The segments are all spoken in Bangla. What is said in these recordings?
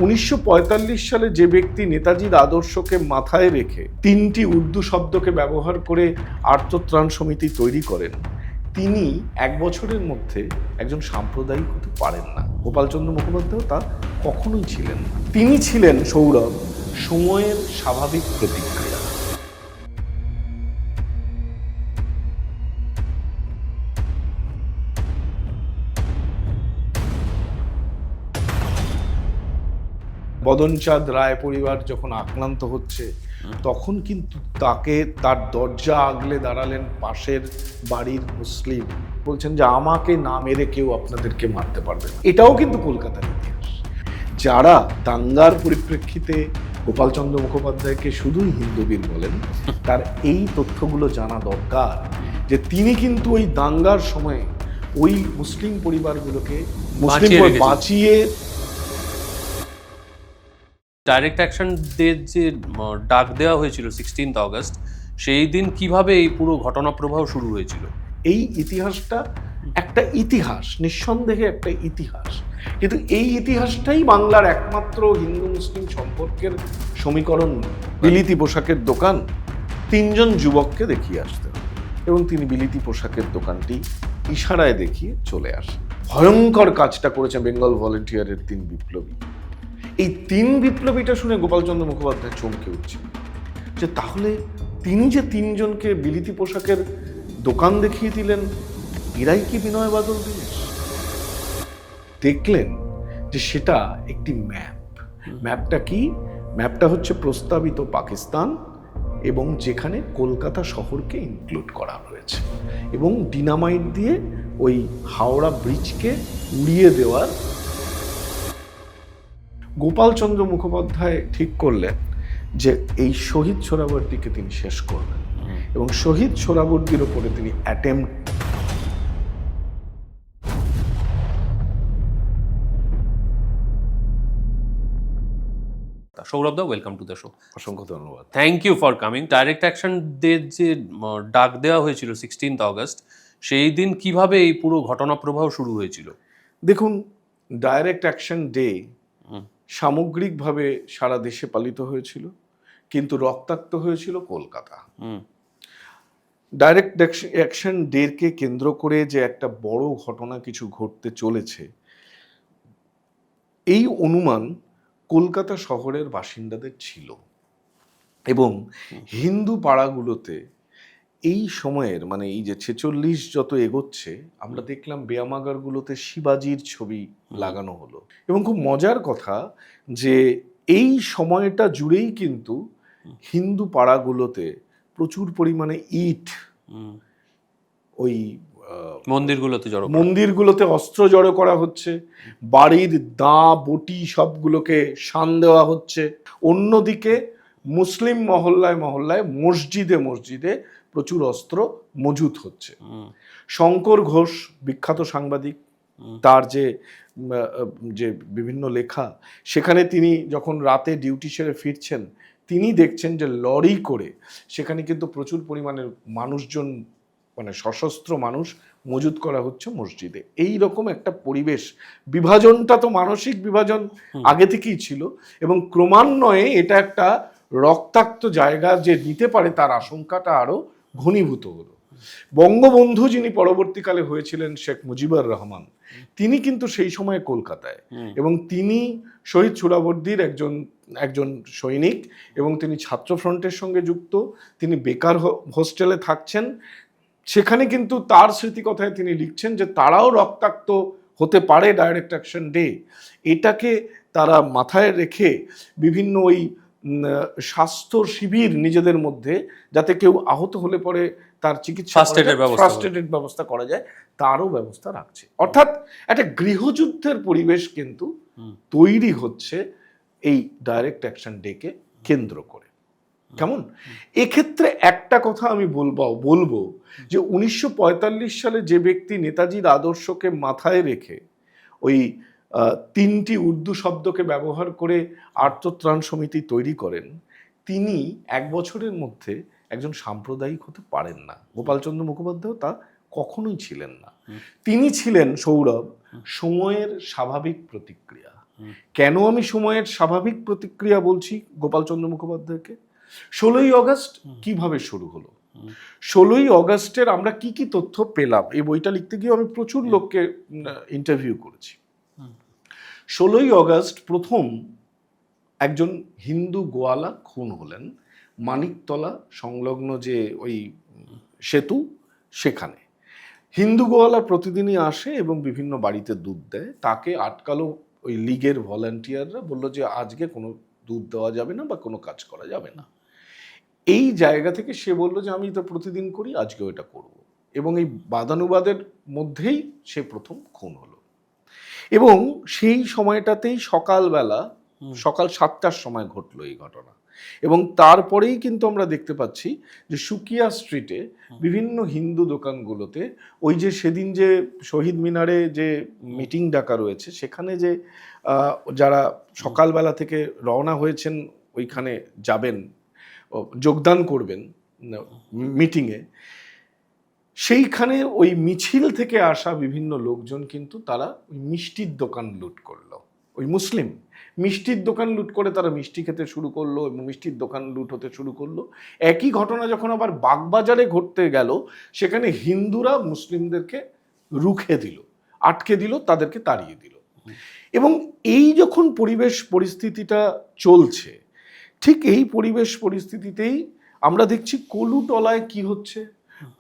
1945 সালে যে ব্যক্তি নেতাজির আদর্শকে মাথায় রেখে 3টি উর্দু শব্দকে ব্যবহার করে আর্তত্রাণ সমিতি তৈরি করেন, তিনি 1 বছরের মধ্যে একজন সাম্প্রদায়িক হতে পারেন না। গোপালচন্দ্র মুখোপাধ্যায় তা কখনোই ছিলেন না। তিনি ছিলেন, সৌরভ, সময়ের স্বাভাবিক প্রতিক্রিয়া। বদনচাঁদ রায় পরিবার যখন আক্রান্ত হচ্ছে, তখন কিন্তু তাকে তার দরজা আগলে দাঁড়ালেন পাশের বাড়ির মুসলিম, বলছেন যে আমাকে না মেরে কেউ আপনাদেরকে মারতে পারবে না। এটাও কিন্তু কলকাতার ইতিহাস। যারা দাঙ্গার পরিপ্রেক্ষিতে গোপালচন্দ্র মুখোপাধ্যায়কে শুধুই হিন্দুবীর বলেন, তার এই তথ্যগুলো জানা দরকার যে তিনি কিন্তু ওই দাঙ্গার সময় ওই মুসলিম পরিবারগুলোকে বাঁচিয়ে ডাইরেক্ট অ্যাকশন ডে যে ডাক দেওয়া হয়েছিল 16 অগস্ট, সেই দিন কিভাবে এই পুরো ঘটনা প্রবাহ শুরু হয়েছিল? এই ইতিহাসটা একটা ইতিহাস, নিঃসন্দেহে একটা ইতিহাস, কিন্তু এই ইতিহাসটাই বাংলার একমাত্র হিন্দু মুসলিম সম্পর্কের সমীকরণ। বিলিতি পোশাকের দোকান, 3 জন যুবককে দেখিয়ে আসতে হবে এবং তিনি বিলিতি পোশাকের দোকানটি ইশারায় দেখিয়ে চলে আসেন। ভয়ঙ্কর কাজটা করেছে বেঙ্গল ভলেন্টিয়ারের 3 বিপ্লবী। এই 3 বিপ্লবীটা শুনে গোপালচন্দ্র মুখোপাধ্যায় চমকে উঠছে যে তাহলে তিনি যে 3 জনকে বিলিতি পোশাকের দোকান দেখিয়ে দিলেন, এরাই কি বিনয় বাদল দীনেশ? দেখলেন যে সেটা একটি ম্যাপ। ম্যাপটা কি? ম্যাপটা হচ্ছে প্রস্তাবিত পাকিস্তান, এবং যেখানে কলকাতা শহরকে ইনক্লুড করা হয়েছে, এবং ডিনামাইট দিয়ে ওই হাওড়া ব্রিজকে উড়িয়ে দেওয়ার। গোপালচন্দ্র মুখোপাধ্যায় ঠিক করলেন যে এই শহীদ সোহরাওয়ার্দীকে তিনি শেষ করবেন, এবং শহীদ সোহরাওয়ার্দীর ওপরে তিনি অ্যাটেম্প্ট। সৌরভ দা, ওয়েলকাম টু দ্য শো। অসংখ্য ধন্যবাদ। Thank you for coming. Direct action day যে ডাক দেওয়া হয়েছিল 16 অগস্ট, সেই দিন কিভাবে এই পুরো ঘটনা প্রবাহ শুরু হয়েছিল? দেখুন, ডাইরেক্ট অ্যাকশন ডে সামগ্রিকভাবে সারা দেশে পালিত হয়েছিল, কিন্তু রক্তাক্ত হয়েছিল কলকাতা। ডাইরেক্ট অ্যাকশন ডেকে কেন্দ্র করে যে একটা বড় ঘটনা কিছু ঘটতে চলেছে, এই অনুমান কলকাতা শহরের বাসিন্দাদের ছিল, এবং হিন্দু পাড়াগুলোতে এই সময়ের, মানে এই যে 46 যত এগোচ্ছে, আমরা দেখলাম ব্যায়ামাগারগুলোতে শিবাজির ছবি লাগানো হলো। এবং খুব মজার কথা যে এই সময়টা জুড়েই কিন্তু হিন্দু পাড়াগুলোতে প্রচুর পরিমাণে ইট ওই মন্দিরগুলোতে অস্ত্র জড়ো করা হচ্ছে, বাড়ির দা বটি সবগুলোকে শান দেওয়া হচ্ছে। অন্যদিকে মুসলিম মহল্লায় মহল্লায়, মসজিদে মসজিদে প্রচুর অস্ত্র মজুত হচ্ছে। শঙ্কর ঘোষ, বিখ্যাত সাংবাদিক, তার যে বিভিন্ন লেখা, সেখানে তিনি যখন রাতে ডিউটি সেরে ফিরছেন, তিনি দেখছেন যে লরি করে সেখানে কিন্তু প্রচুর পরিমাণের মানুষজন, মানে সশস্ত্র মানুষ মজুত করা হচ্ছে মসজিদে। এই রকম একটা পরিবেশ। বিভাজনটা তো মানসিক বিভাজন আগে থেকেই ছিল, এবং ক্রমান্বয়ে এটা একটা রক্তাক্ত জায়গা যে নিতে পারে তার আশঙ্কাটা আরো ঘনীভূত হলো। বঙ্গবন্ধু, যিনি পরবর্তীকালে হয়েছিলেন শেখ মুজিবুর রহমান, তিনি কিন্তু সেই সময় কলকাতায়, এবং তিনি শহীদ সোহরাওয়ার্দীর একজন সৈনিক, এবং তিনি ছাত্রফ্রন্টের সঙ্গে যুক্ত। তিনি বেকার হোস্টেলে থাকছেন। সেখানে কিন্তু তার স্মৃতিকথায় তিনি লিখছেন যে তারাও রক্তাক্ত হতে পারে ডাইরেক্ট অ্যাকশন ডে। এটাকে তারা মাথায় রেখে বিভিন্ন ওই স্বাস্থ্য শিবির নিজেদের মধ্যে, যাতে কেউ আহত হলে পরে তার চিকিৎসা ফার্স্ট এডের ব্যবস্থা করা যায়, তারও ব্যবস্থা রাখছে। অর্থাৎ একটা গৃহযুদ্ধের পরিবেশ কিন্তু তৈরি হচ্ছে এই ডাইরেক্ট অ্যাকশন ডেকে কেন্দ্র করে। কেমন? এক্ষেত্রে একটা কথা আমি বলবো যে 1945 সালে যে ব্যক্তি নেতাজির আদর্শকে মাথায় রেখে ওই 3টি উর্দু শব্দকে ব্যবহার করে আর্তত্রাণ সমিতি তৈরি করেন, তিনি 1 বছরের মধ্যে একজন সাম্প্রদায়িক হতে পারেন না। গোপালচন্দ্র মুখোপাধ্যায় তা কখনোই ছিলেন না। তিনি ছিলেন, সৌরভ, সময়ের স্বাভাবিক প্রতিক্রিয়া। কেন আমি সময়ের স্বাভাবিক প্রতিক্রিয়া বলছি গোপালচন্দ্র মুখোপাধ্যায়কে? 16ই অগস্ট কিভাবে শুরু হলো, 16ই অগস্টের আমরা কি কি তথ্য পেলাম, এই বইটা লিখতে গিয়ে আমি প্রচুর লোককে ইন্টারভিউ করেছি। 16ই অগস্ট প্রথম একজন হিন্দু গোয়ালা খুন হলেন মানিকতলা সংলগ্ন যে ওই সেতু, সেখানে। হিন্দু গোয়ালা প্রতিদিনই আসে এবং বিভিন্ন বাড়িতে দুধ দেয়। তাকে আটকালো ওই লীগের ভলান্টিয়াররা, বললো যে আজকে কোনো দুধ দেওয়া যাবে না বা কোনো কাজ করা যাবে না। এই জায়গা থেকে সে বলল যে আমি তো প্রতিদিন করি, আজকেও এটা করব। এবং এই বাদানুবাদের মধ্যেই সে প্রথম খুন হলো। এবং সেই সময়টাতেই সকালবেলা, সকাল 7টার সময় ঘটলো এই ঘটনা। এবং তারপরেই কিন্তু আমরা দেখতে পাচ্ছি যে সুকিয়া স্ট্রিটে বিভিন্ন হিন্দু দোকানগুলোতে ওই যে সেদিন যে শহীদ মিনারে যে মিটিং ডাকা রয়েছে, সেখানে যে যারা সকালবেলা থেকে রওনা হয়েছেন ওইখানে যাবেন, যোগদান করবেন মিটিংয়ে, সেইখানে ওই মিছিল থেকে আসা বিভিন্ন লোকজন কিন্তু তারা ওই মিষ্টির দোকান লুট করলো। ওই মুসলিম মিষ্টির দোকান লুট করে তারা মিষ্টি খেতে শুরু করলো এবং মিষ্টির দোকান লুট হতে শুরু করলো। একই ঘটনা যখন আবার বাগবাজারে ঘটতে গেল, সেখানে হিন্দুরা মুসলিমদেরকে রুখে দিল, আটকে দিল, তাদেরকে তাড়িয়ে দিল। এবং এই যখন পরিবেশ পরিস্থিতিটা চলছে, ঠিক এই পরিবেশ পরিস্থিতিতেই আমরা দেখছি কলুটলায় কি হচ্ছে।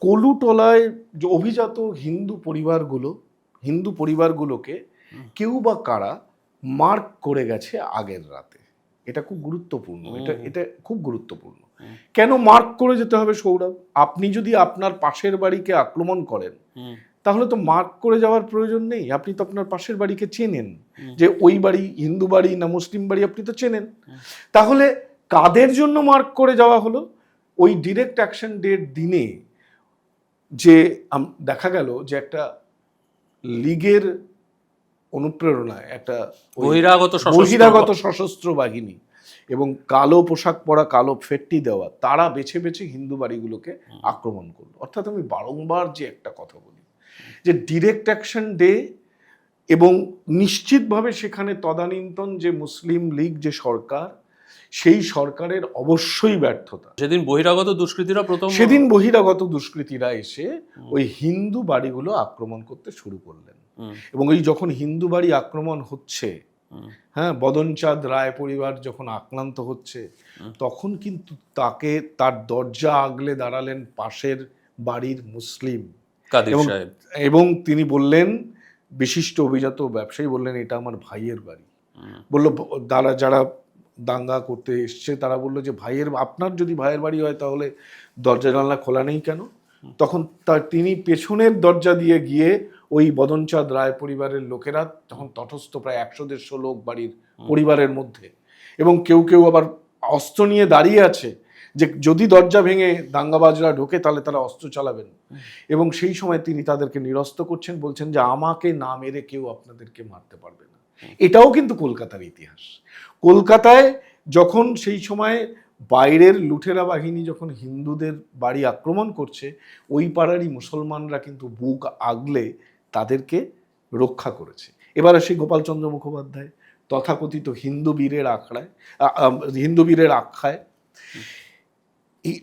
কলুটলায় যে অভিজাত হিন্দু পরিবারগুলোকে কেউ বা কারা মার্ক করে গেছে আগের রাতে। এটা খুব গুরুত্বপূর্ণ, এটা খুব গুরুত্বপূর্ণ। কেন মার্ক করে যেতে হবে সৌরভ? আপনি যদি আপনার পাশের বাড়িকে আক্রমণ করেন, তাহলে তো মার্ক করে যাওয়ার প্রয়োজন নেই। আপনি তো আপনার পাশের বাড়িকে চেনেন, যে ওই বাড়ি হিন্দু বাড়ি না মুসলিম বাড়ি, আপনি তো চেনেন। তাহলে কাদের জন্য মার্ক করে যাওয়া হলো? ওই ডিরেক্ট অ্যাকশন ডের দিনে যে দেখা গেল যে একটা লীগের অনুপ্রেরণায় একটা বহিরাগত সশস্ত্র বাহিনী এবং কালো পোশাক পরা, কালো ফেট্টি দেওয়া, তারা বেছে বেছে হিন্দু বাড়িগুলোকে আক্রমণ করলো। অর্থাৎ আমি বারংবার যে একটা কথা বলি, যে ডিরেক্ট অ্যাকশন ডে এবং নিশ্চিতভাবে সেখানে তদানীন্তন যে মুসলিম লীগ যে সরকার, সেই সরকারের অবশ্যই ব্যর্থতা। সেদিন বহিরাগত দুষ্কৃতীরা এসে ওই হিন্দু বাড়িগুলো আক্রমণ করতে শুরু করলেন। এবং এই যখন হিন্দু বাড়ি আক্রমণ হচ্ছে, হ্যাঁ, বদনচাঁদ রায় পরিবার যখন আক্রান্ত হচ্ছে, তখন কিন্তু তার দরজা আগলে দাঁড়ালেন পাশের বাড়ির মুসলিম কাদির সাহেব, এবং তিনি বললেন, বিশিষ্ট অভিজাত ব্যবসায়ী বললেন, এটা আমার ভাইয়ের বাড়ি। বলল যারা দাঙ্গা করতে এসছে তারা বললো যে আপনার যদি ভাইয়ের বাড়ি হয় তাহলে দরজা জানলা খোলা নেই কেন? তখন তিনি পেছনের দরজা দিয়ে গিয়ে ওই বদনচাঁদ রায় পরিবারের লোকেরা তখন তটস্থ, প্রায় 100-150 লোক বাড়ির পরিবারের মধ্যে, এবং কেউ কেউ আবার অস্ত্র নিয়ে দাঁড়িয়ে আছে যে যদি দরজা ভেঙে দাঙ্গাবাজরা ঢোকে তাহলে তারা অস্ত্র চালাবেন। এবং সেই সময় তিনি তাদেরকে নিরস্ত করছেন, বলছেন যে আমাকে না মেরে কেউ আপনাদেরকে মারতে পারবে না। এটাও কিন্তু কলকাতার ইতিহাস। কলকাতায় যখন সেই সময় বাইরের লুঠেরা বাহিনী যখন হিন্দুদের বাড়ি আক্রমণ করছে, ওই পাড়ারই মুসলমানরা কিন্তু বুক আগলে তাদেরকে রক্ষা করেছে। এবার আসি গোপালচন্দ্র মুখোপাধ্যায়, তথাকথিত হিন্দু বীরের আখ্যায়। এই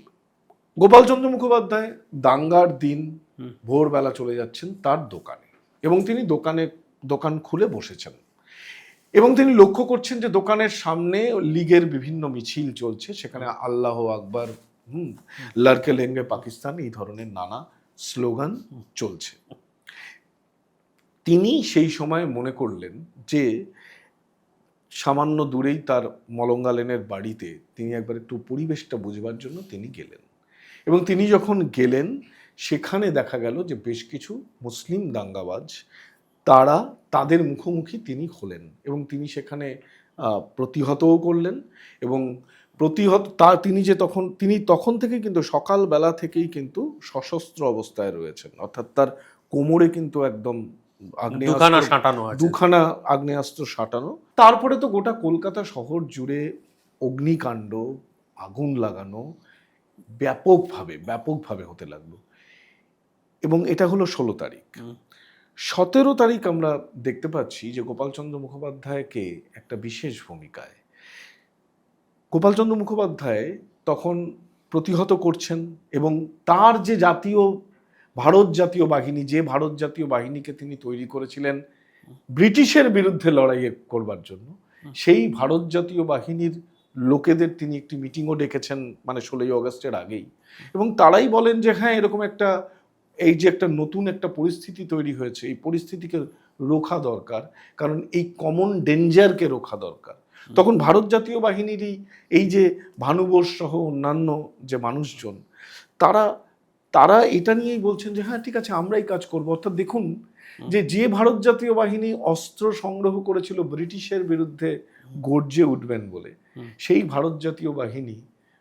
গোপালচন্দ্র মুখোপাধ্যায় দাঙ্গার দিন ভোরবেলা চলে যাচ্ছেন তার দোকানে, এবং তিনি দোকান খুলে বসেছেন, এবং তিনি লক্ষ্য করছেন যে দোকানের সামনে লীগের বিভিন্ন মিছিল চলছে, সেখানে আল্লাহ আকবার, লড়কে লেঙ্গে পাকিস্তান, এই ধরনের নানা স্লোগান চলছে। তিনি সেই সময় মনে করলেন যে সামান্য দূরেই তার মলঙ্গা লেনের বাড়িতে তিনি একবার একটু পরিবেশটা বুঝবার জন্য তিনি গেলেন, এবং তিনি যখন গেলেন সেখানে দেখা গেল যে বেশ কিছু মুসলিম দাঙ্গাবাজ, তাদের মুখোমুখি তিনি হলেন, এবং তিনি সেখানে প্রতিহতও করলেন। এবং তিনি তখন থেকে কিন্তু সকালবেলা থেকেই কিন্তু সশস্ত্র অবস্থায় রয়েছেন, অর্থাৎ তার কোমরে কিন্তু একদম দুখানা আগ্নেয়াস্ত্র সাঁটানো। তারপরে তো গোটা কলকাতা শহর জুড়ে অগ্নিকাণ্ড, আগুন লাগানো ব্যাপকভাবে হতে লাগলো। এবং এটা হলো 16 তারিখ। 17 তারিখ আমরা দেখতে পাচ্ছি যে গোপালচন্দ্র মুখোপাধ্যায়কে একটা বিশেষ ভূমিকায় গোপালচন্দ্র মুখোপাধ্যায় তখন প্রতিহত করছেন, এবং তার যে ভারত জাতীয় বাহিনী, যে ভারত জাতীয় বাহিনীকে তিনি তৈরি করেছিলেন ব্রিটিশের বিরুদ্ধে লড়াই করবার জন্য, সেই ভারত জাতীয় বাহিনীর লোকেদের তিনি একটি মিটিংও ডেকেছেন, মানে 16ই অগস্টের আগেই, এবং তারাই বলেন যে হ্যাঁ, এরকম এই যে একটা নতুন একটা পরিস্থিতি তৈরি হয়েছে, এই পরিস্থিতিকে রোখা দরকার, কারণ এই কমন ডেঞ্জারকে রোখা দরকার। তখন ভারত জাতীয় বাহিনীরই এই যে ভানু বোস সহ অন্যান্য যে মানুষজন, তারা এটা নিয়েই বলছেন যে হ্যাঁ ঠিক আছে, আমরাই কাজ করব। অর্থাৎ দেখুন যে ভারত জাতীয় বাহিনী অস্ত্র সংগ্রহ করেছিল ব্রিটিশের বিরুদ্ধে গর্জে উঠবেন বলে, সেই ভারত জাতীয় বাহিনী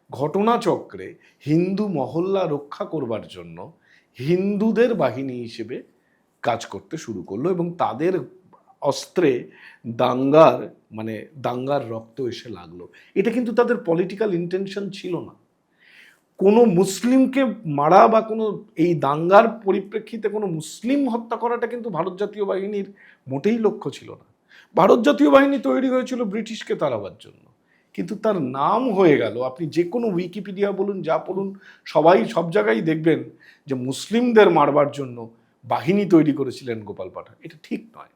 ঘটনাচক্রে হিন্দু মহল্লা রক্ষা করবার জন্য হিন্দুদের বাহিনী হিসেবে কাজ করতে শুরু করলো, এবং তাদের অস্ত্রে দাঙ্গার রক্ত এসে লাগলো। এটা কিন্তু তাদের পলিটিক্যাল ইন্টেনশন ছিল না। কোনো মুসলিমকে মারা বা কোনো এই দাঙ্গার পরিপ্রেক্ষিতে কোনো মুসলিম হত্যা করাটা কিন্তু ভারত জাতীয় বাহিনীর মোটেই লক্ষ্য ছিল না। ভারত জাতীয় বাহিনী তৈরি হয়েছিল ব্রিটিশকে তাড়াবার জন্য, কিন্তু তার নাম হয়ে গেল, আপনি যে কোনো উইকিপিডিয়া বলুন, যা পড়ুন, সব জায়গায় দেখবেন যে মুসলিমদের মারবার জন্য বাহিনী তৈরি করেছিলেন গোপাল পাঠান। এটা ঠিক নয়,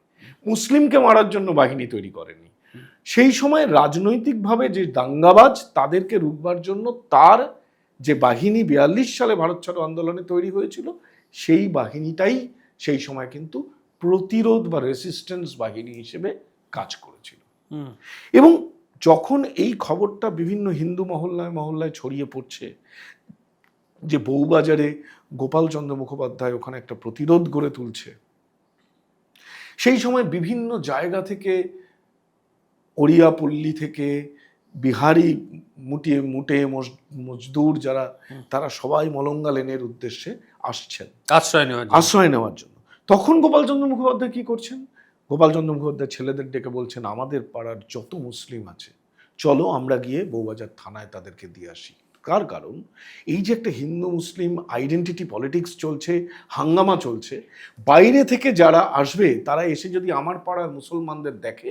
মুসলিমকে মারার জন্য বাহিনী তৈরি করেনি। সেই সময় রাজনৈতিকভাবে যে দাঙ্গাবাজ, তাদেরকে রুখবার জন্য তার যে বাহিনী 42 সালে ভারত ছাড়ো আন্দোলনে তৈরি হয়েছিল, সেই বাহিনীটাই সেই সময় কিন্তু প্রতিরোধ বা রেসিস্ট্যান্স বাহিনী হিসেবে কাজ করেছিল। এবং যখন এই খবরটা বিভিন্ন হিন্দু মহল্লায় ছড়িয়ে পড়ছে যে বউবাজারে গোপালচন্দ্র মুখোপাধ্যায় ওখানে একটা প্রতিরোধ গড়ে তুলছে, সেই সময় বিভিন্ন জায়গা থেকে, ওড়িয়াপল্লী থেকে, বিহারি মুটে মজদুর যারা, তারা সবাই মলঙ্গা লেনের উদ্দেশ্যে আসছেন আশ্রয় নেওয়ার জন্য। তখন গোপালচন্দ্র মুখোপাধ্যায় কি করছেন? গোপালচন্দ্র মুখোপাধ্যায় ছেলেদের ডেকে বলছেন, আমাদের পাড়ার যত মুসলিম আছে চলো আমরা গিয়ে বউবাজার থানায় তাদেরকে দিয়ে আসি। কারণ এই যে একটা হিন্দু মুসলিম আইডেন্টিটি পলিটিক্স চলছে, হাঙ্গামা চলছে, বাইরে থেকে যারা আসবে তারা এসে যদি আমার পাড়ার মুসলমানদের দেখে,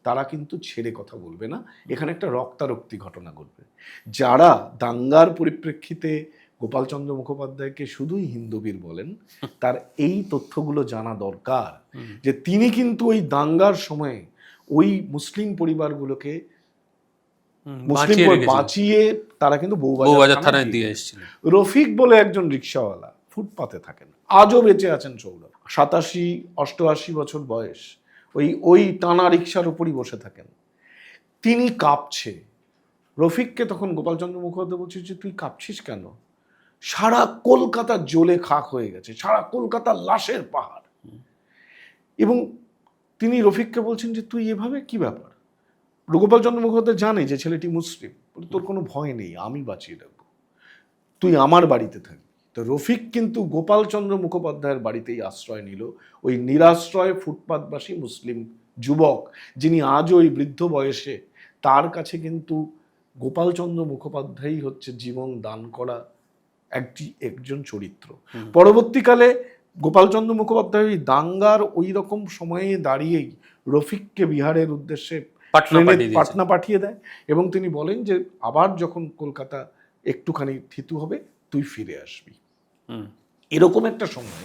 তারা কিন্তু ছেড়ে কথা বলবে না, এখানে একটা রক্তারক্তি ঘটনা ঘটবে। যারা দাঙ্গার পরিপ্রেক্ষিতে গোপালচন্দ্র মুখোপাধ্যায়কে শুধুই হিন্দুবীর বলেন, তার এই তথ্যগুলো জানা দরকার যে তিনি কিন্তু ওই দাঙ্গার সময়ে ওই মুসলিম পরিবারগুলোকে বাঁচিয়ে তারা কিন্তু বউবাজার থানায় দিয়ে এসেছিল। রফিক বলে একজন রিক্সাওয়ালা, ফুটপাতে থাকেন, আজও বেঁচে আছেন, 87-88 বছর বয়স, ওই টানা রিক্সার উপরই বসে থাকেন। তিনি কাঁপছে। রফিককে তখন গোপালচন্দ্র মুখোপাধ্যায় বলছে যে তুই কাঁপছিস কেন? সারা কলকাতা জ্বলে খাক হয়ে গেছে, সারা কলকাতা লাশের পাহাড়। এবং তিনি রফিককে বলছেন যে তুই এভাবে, কি ব্যাপার? গোপালচন্দ্র মুখোপাধ্যায় জানে যে ছেলেটি মুসলিম, তোর কোনো ভয় নেই, আমি বাঁচিয়ে রাখবো, তুই আমার বাড়িতে থাকবি। তো রফিক কিন্তু গোপালচন্দ্র মুখোপাধ্যায়ের বাড়িতেই আশ্রয় নিল, ওই নিরাশ্রয় ফুটপাতবাসী মুসলিম যুবক, যিনি আজ ওই বৃদ্ধ বয়সে, তার কাছে কিন্তু গোপালচন্দ্র মুখোপাধ্যায়ই হচ্ছে জীবন দান করা একজন চরিত্র। পরবর্তীকালে গোপালচন্দ্র মুখোপাধ্যায় ওই দাঙ্গার ওই রকম সময়ে দাঁড়িয়েই রফিককে বিহারের উদ্দেশ্যে পাটনা পাঠিয়ে দেয়, এবং তিনি বলেন যে আবার যখন কলকাতা একটুখানি থিতু হবে তুই ফিরে আসবি। এরকম একটা সময়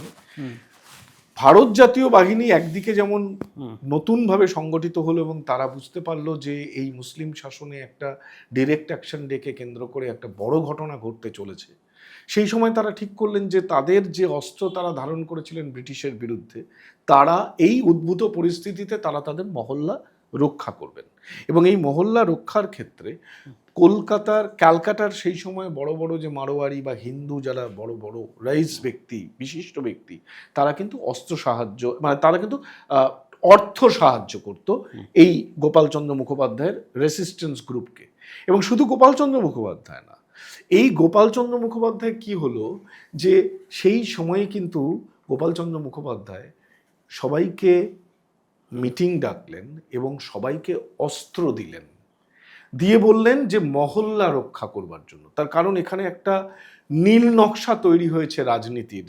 ভারত জাতীয় বাহিনী একদিকে যেমন নতুনভাবে সংগঠিত হলো, এবং তারা বুঝতে পারলো যে এই মুসলিম শাসনে একটা ডিরেক্ট অ্যাকশন ডেকে কেন্দ্র করে একটা বড় ঘটনা ঘটতে চলেছে। সেই সময় তারা ঠিক করলেন যে তাদের যে অস্ত্র তারা ধারণ করেছিলেন ব্রিটিশের বিরুদ্ধে, তারা এই উদ্ভূত পরিস্থিতিতে তারা তাদের মহল্লা রক্ষা করবেন। এবং এই মহল্লা রক্ষার ক্ষেত্রে ক্যালকাটার সেই সময় বড় বড় যে মারোয়ারি বা হিন্দু যারা বড় বড় রাইস ব্যক্তি, বিশিষ্ট ব্যক্তি, তারা কিন্তু অস্ত্র সাহায্য, মানে তারা কিন্তু অর্থ সাহায্য করত এই গোপালচন্দ্র মুখোপাধ্যায়ের রেসিস্ট্যান্স গ্রুপকে। এবং শুধু গোপালচন্দ্র মুখোপাধ্যায় না, এই গোপালচন্দ্র মুখোপাধ্যায় কি হলো যে সেই সময়ে কিন্তু গোপালচন্দ্র মুখোপাধ্যায় সবাইকে মিটিং ডাকলেন এবং সবাইকে অস্ত্র দিলেন, দিয়ে বললেন যে মহল্লা রক্ষা করবার জন্য। তার কারণ এখানে একটা নীল নকশা তৈরি হয়েছে রাজনীতির,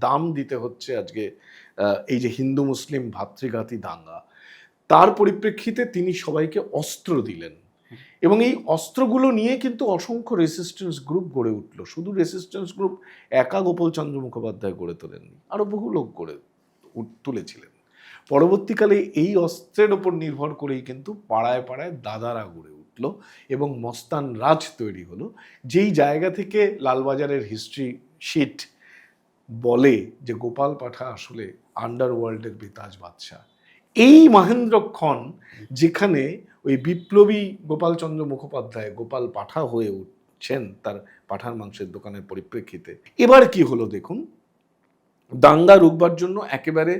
দাম দিতে হচ্ছে আজকে এই যে হিন্দু মুসলিম ভ্রাতৃঘাতী দাঙ্গা, তার পরিপ্রেক্ষিতে তিনি সবাইকে অস্ত্র দিলেন এবং এই অস্ত্রগুলো নিয়ে কিন্তু অসংখ্য রেসিস্ট্যান্স গ্রুপ গড়ে উঠলো। শুধু রেসিস্ট্যান্স গ্রুপ একা গোপালচন্দ্র মুখোপাধ্যায় গড়ে তোলেননি, আরো বহু লোক গড়ে তুলেছিলেন। পরবর্তীকালে এই অস্ত্রের ওপর নির্ভর করেই কিন্তু পাড়ায় পাড়ায় দাদারা গড়ে উঠল এবং মস্তান রাজ তৈরি হলো, যেই জায়গা থেকে লালবাজারের হিস্ট্রি শিট বলে যে গোপাল পাঠা আসলে আন্ডারওয়ার্ল্ডের বেতাজ বাদশাহ। এই মহেন্দ্রক্ষণ যেখানে ওই বিপ্লবী গোপালচন্দ্র মুখোপাধ্যায় গোপাল পাঠা হয়ে উঠছেন তার পাঠার মাংসের দোকানের পরিপ্রেক্ষিতে, এবার কি হলো দেখুন, দাঙ্গা রুখবার জন্য একেবারে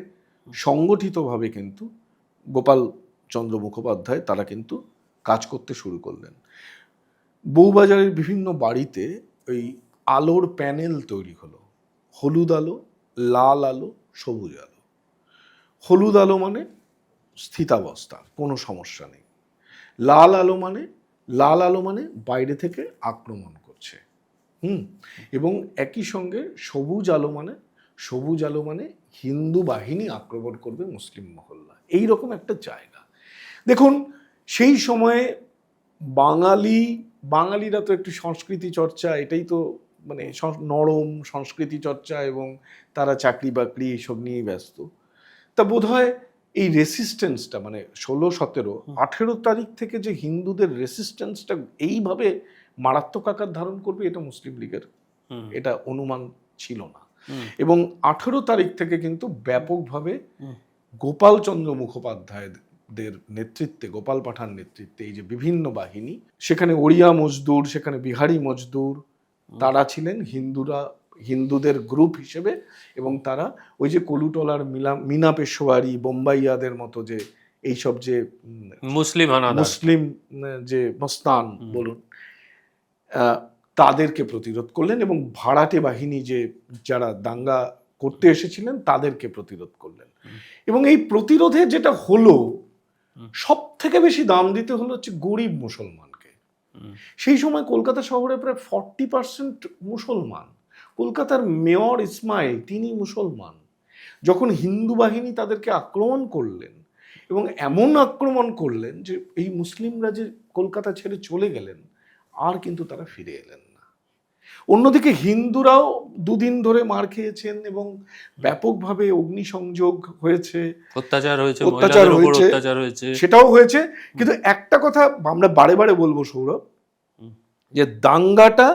সংগঠিতভাবে কিন্তু গোপালচন্দ্র মুখোপাধ্যায় তারা কিন্তু কাজ করতে শুরু করলেন। বউবাজারের বিভিন্ন বাড়িতে ওই আলোর প্যানেল তৈরি হলো, হলুদ আলো, লাল আলো, সবুজ আলো। হলুদ আলো মানে স্থিতাবস্থা, কোনো সমস্যা নেই। লাল আলো মানে বাইরে থেকে আক্রমণ করছে। এবং একই সঙ্গে সবুজ আলো মানে হিন্দু বাহিনী আক্রমণ করবে মুসলিম মহল্লা, এইরকম একটা জায়গা। দেখুন সেই সময়ে বাঙালিরা তো একটু সংস্কৃতি চর্চা, এটাই তো মানে নরম সংস্কৃতি চর্চা, এবং তারা চাকরি বাকরি এইসব নিয়েই ব্যস্ত। তা বোধহয় এই রেসিস্টেন্সটা মানে 16, 17, 18 তারিখ থেকে যে হিন্দুদের রেসিস্টেন্সটা এইভাবে মারাত্মক আকার ধারণ করবে, এটা মুসলিম লীগের এটা অনুমান ছিল না। এবং 18 তারিখ থেকে কিন্তু ব্যাপকভাবে গোপালচন্দ্র মুখোপাধ্যায়দের নেতৃত্বে, গোপাল পাঠার নেতৃত্বে এই যে বিভিন্ন বাহিনী, সেখানে ওড়িয়া মজদুর, সেখানে বিহারি মজদুর, তারা ছিলেন হিন্দুদের গ্রুপ হিসেবে, এবং তারা ওই যে কলুটলার মিনা পেশোয়ারি, বোম্বাইয়াদের মতো যে এইসব যে মুসলিম যে মস্তান বলুন, তাদেরকে প্রতিরোধ করলেন, এবং ভাড়াটে বাহিনী যে যারা দাঙ্গা করতে এসেছিলেন তাদেরকে প্রতিরোধ করলেন। এবং এই প্রতিরোধে যেটা হলো, সব থেকে বেশি দাম দিতে হলো হচ্ছে গরিব মুসলমানকে। সেই সময় কলকাতা শহরে প্রায় 40% মুসলমান। কলকাতার মেয়র ইসমাইল তিনি মুসলমান। যখন হিন্দু বাহিনী তাদেরকে আক্রমণ করলেন, এবং এমন আক্রমণ করলেন যে এই মুসলিমরা যে কলকাতা ছেড়ে চলে গেলেন, আর কিন্তু তারা ফিরে এলেন না। অন্যদিকে হিন্দুরাও দুদিন ধরে মার খেয়েছেন এবং ব্যাপকভাবে অগ্নিসংযোগ হয়েছে, অত্যাচার হয়েছে, সেটাও হয়েছে। কিন্তু একটা কথা আমরা বারে বারে বলবো সৌরভ, যে দাঙ্গাটা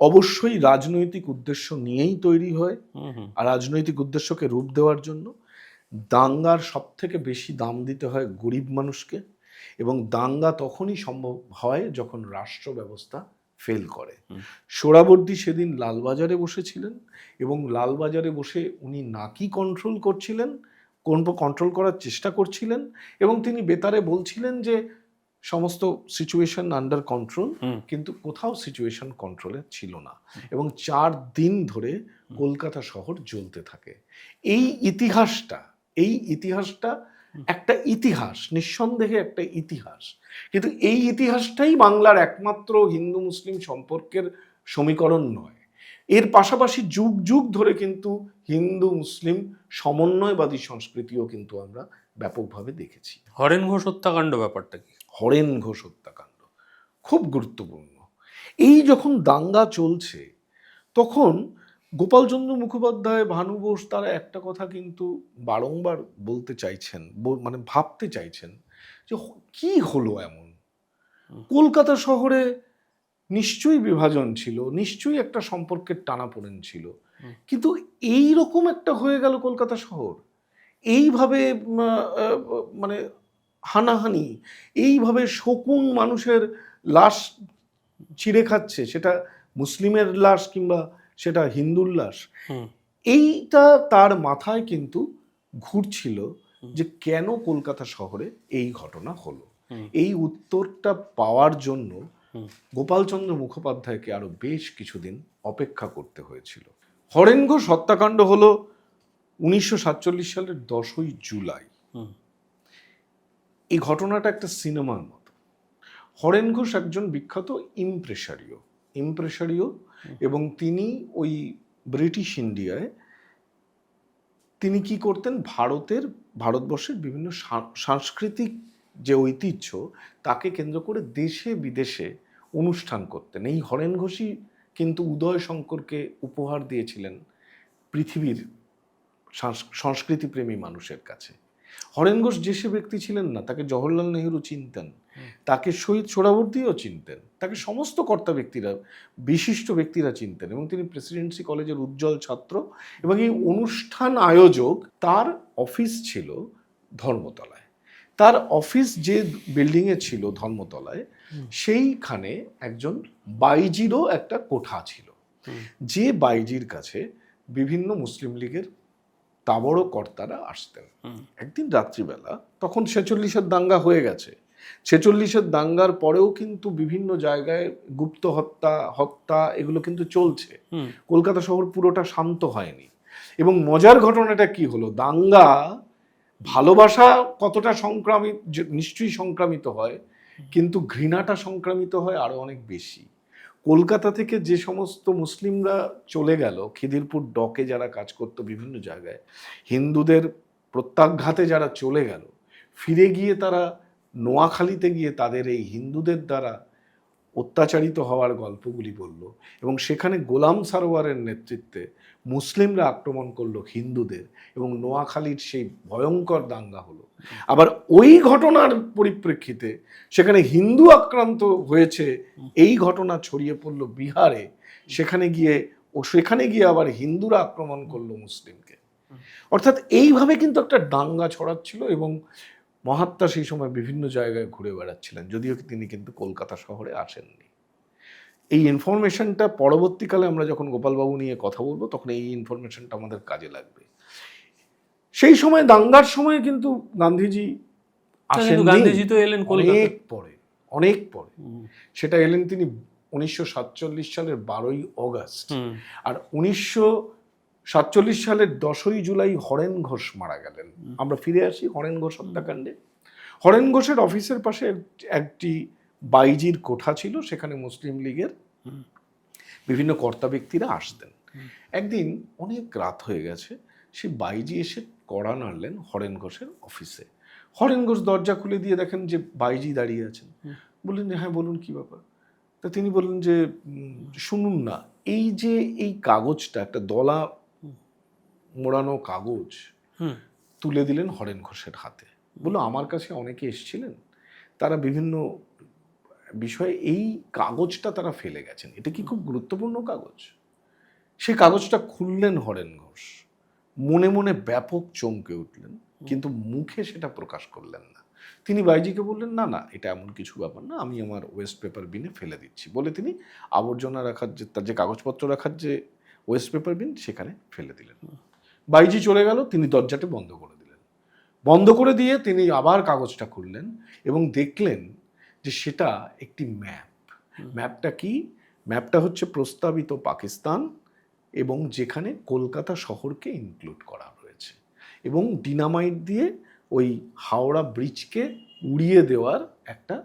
অবশ্যই রাজনৈতিক উদ্দেশ্য নিয়েই তৈরি হয়, আর রাজনৈতিক উদ্দেশ্যকে রূপ দেওয়ার জন্য দাঙ্গার সব থেকে বেশি দাম দিতে হয় গরিব মানুষকে, এবং দাঙ্গা তখনই সম্ভব হয় যখন রাষ্ট্র ব্যবস্থা ফেল করে। সোহরাবর্দী সেদিন লালবাজারে বসেছিলেন, এবং লালবাজারে বসে উনি নাকি কন্ট্রোল করার চেষ্টা করছিলেন, এবং তিনি বেতারে বলছিলেন যে সমস্ত সিচুয়েশন আন্ডার কন্ট্রোল, কিন্তু কোথাও সিচুয়েশন কন্ট্রোলে ছিল না, এবং 4 দিন ধরে কলকাতা শহর জ্বলতে থাকে। এই ইতিহাসটা একটা ইতিহাস, নিঃসন্দেহে একটা ইতিহাস, কিন্তু এই ইতিহাসটাই বাংলার একমাত্র হিন্দু মুসলিম সম্পর্কের সমীকরণ নয়। এর পাশাপাশি যুগ যুগ ধরে কিন্তু হিন্দু মুসলিম সমন্বয়বাদী সংস্কৃতিও কিন্তু আমরা ব্যাপকভাবে দেখেছি। হরেন ঘোষ হত্যাকাণ্ড ব্যাপারটা কি? হরেন ঘোষ হত্যাকাণ্ড খুব গুরুত্বপূর্ণ। এই যখন দাঙ্গা চলছে, তখন গোপালচন্দ্র মুখোপাধ্যায়, ভানু বোস, তারা একটা কথা কিন্তু বারংবার বলতে চাইছেন, মানে ভাবতে চাইছেন যে কি হলো এমন। কলকাতা শহরে নিশ্চয়ই বিভাজন ছিল, নিশ্চয়ই একটা সম্পর্কের টানাপোড়েন ছিল, কিন্তু এই রকম একটা হয়ে গেল কলকাতা শহর, এইভাবে মানে হানাহানি, এইভাবে শকুন মানুষের লাশ ছিঁড়ে খাচ্ছে, সেটা মুসলিমের লাশ কিংবা সেটা হিন্দুর লাশ। এইটা তার মাথায় কিন্তু ঘুরছিল যে কেন কলকাতা শহরে এই ঘটনা হলো। এই উত্তরটা পাওয়ার জন্য গোপালচন্দ্র মুখোপাধ্যায়কে আরো বেশ কিছুদিন অপেক্ষা করতে হয়েছিল। হরেন ঘোষ হত্যাকাণ্ড হলো 1947 সালের 10ই জুলাই। এই ঘটনাটা একটা সিনেমার মতো। হরেন ঘোষ একজন বিখ্যাত ইমপ্রেসারিও, এবং তিনি ওই ব্রিটিশ ইন্ডিয়ায় তিনি কি করতেন, ভারতবর্ষের বিভিন্ন সাংস্কৃতিক যে ঐতিহ্য তাকে কেন্দ্র করে দেশে বিদেশে অনুষ্ঠান করতেন। এই হরেন ঘোষই কিন্তু উদয় শঙ্করকে উপহার দিয়েছিলেন পৃথিবীর সংস্কৃতিপ্রেমী মানুষের কাছে। হরেন ঘোষ যে সে ব্যক্তি ছিলেন না, তাকে জওহরলাল নেহরু চিনতেন, তাকে শহীদ সোহরাওয়ার্দীও চিনতেন, তাকে সমস্ত কর্তা ব্যক্তিরা, বিশিষ্ট ব্যক্তিরা চিনতেন, এবং তিনি প্রেসিডেন্সি কলেজের উজ্জ্বল ছাত্র। এবং এই অনুষ্ঠান আয়োজক, তার অফিস ছিল ধর্মতলায়। তার অফিস যে বিল্ডিংয়ে ছিল ধর্মতলায়, সেইখানে একজন বাইজিরও একটা কোঠা ছিল, যে বাইজির কাছে বিভিন্ন মুসলিম লীগের তাবড় কর্তারা আসতেন। একদিন রাত্রিবেলা, তখন 46-এর দাঙ্গা হয়ে গেছে, 46-এর দাঙ্গার পরেও কিন্তু বিভিন্ন জায়গায় গুপ্ত হত্যা এগুলো কিন্তু চলছে, কলকাতা শহর পুরোটা শান্ত হয়নি। এবং মজার ঘটনাটা কি হলো, দাঙ্গা, ভালোবাসা কতটা সংক্রামিত, নিশ্চয়ই সংক্রামিত হয়, কিন্তু ঘৃণাটা সংক্রামিত হয় আরো অনেক বেশি। কলকাতা থেকে যে সমস্ত মুসলিমরা চলে গেল, খিদিরপুর ডকে যারা কাজ করতো বিভিন্ন জায়গায়, হিন্দুদের প্রত্যাঘাতে যারা চলে গেল, ফিরে গিয়ে তারা নোয়াখালীতে গিয়ে তাদের এই হিন্দুদের দ্বারা অত্যাচারিত হওয়ার গল্পগুলি বলল, এবং সেখানে গোলাম সারোয়ারের নেতৃত্বে মুসলিমরা আক্রমণ করলো হিন্দুদের, এবং নোয়াখালীর সেই ভয়ঙ্কর দাঙ্গা হলো। আবার ওই ঘটনার পরিপ্রেক্ষিতে সেখানে হিন্দু আক্রান্ত হয়েছে, এই ঘটনা ছড়িয়ে পড়লো বিহারে, সেখানে গিয়ে আবার হিন্দুরা আক্রমণ করলো মুসলিমকে। অর্থাৎ এইভাবে কিন্তু একটা দাঙ্গা ছড়াচ্ছিল, এবং মহাত্মা সেই সময় বিভিন্ন জায়গায় ঘুরে বেড়াচ্ছিলেন, যদিও তিনি কিন্তু কলকাতা শহরে আসেননি। এই ইনফরমেশনটা পরবর্তীকালে আমরা যখন গোপালবাবু নিয়ে কথা বলবো, তখন এই ইনফরমেশনটা আমাদের কাজে লাগবে। সেই সময় দাঙ্গার সময় কিন্তু গান্ধীজি আসেন, গান্ধীজি তো এলেন অনেক পরে। সেটা এলেন তিনি 1947 সালের 12ই অগস্ট। আর 1947 সালের 10ই জুলাই হরেন ঘোষ মারা গেলেন। আমরা ফিরে আসি হরেন ঘোষ হত্যাকাণ্ডে। হরেন ঘোষের অফিসের পাশে একটি বাইজির কোঠা ছিল, সেখানে মুসলিম লীগের বিভিন্ন কর্তা ব্যক্তিরা আসতেন। একদিন অনেক রাত হয়ে গেছে, সেই বাইজি এসে কড়া নাড়লেন হরেন ঘোষের অফিসে। হরেন ঘোষ দরজা খুলে দিয়ে দেখেন যে বাইজি দাঁড়িয়ে আছেন। বললেন যে হ্যাঁ বলুন, কি ব্যাপার? তা তিনি বললেন যে শুনুন না, এই যে এই কাগজটা, একটা দলা মোড়ানো কাগজ তুলে দিলেন হরেন ঘোষের হাতে। বললো আমার কাছে অনেকে এসেছিলেন, তারা বিভিন্ন বিষয়ে এই কাগজটা তারা ফেলে গেছেন, এটা কি খুব গুরুত্বপূর্ণ কাগজ? সে কাগজটা খুললেন হরেন ঘোষ, মনে মনে ব্যাপক চমকে উঠলেন, কিন্তু মুখে সেটা প্রকাশ করলেন না। তিনি বাইজিকে বললেন না না, এটা এমন কিছু ব্যাপার না, আমি আমার ওয়েস্ট পেপার বিনে ফেলে দিচ্ছি, বলে তিনি আবর্জনা রাখার তার যে কাগজপত্র রাখার যে ওয়েস্ট পেপার বিন, সেখানে ফেলে দিলেন। বাইজি চলে গেল, তিনি দরজাটা বন্ধ করে দিলেন। বন্ধ করে দিয়ে তিনি আবার কাগজটা খুললেন এবং দেখলেন যে সেটা একটি ম্যাপ। ম্যাপটা কি? ম্যাপটা হচ্ছে প্রস্তাবিত পাকিস্তান, এবং যেখানে কলকাতা শহরকে ইনক্লুড করা হয়েছে, এবং ডিনামাইট দিয়ে ওই হাওড়া ব্রিজকে উড়িয়ে দেওয়ার একটা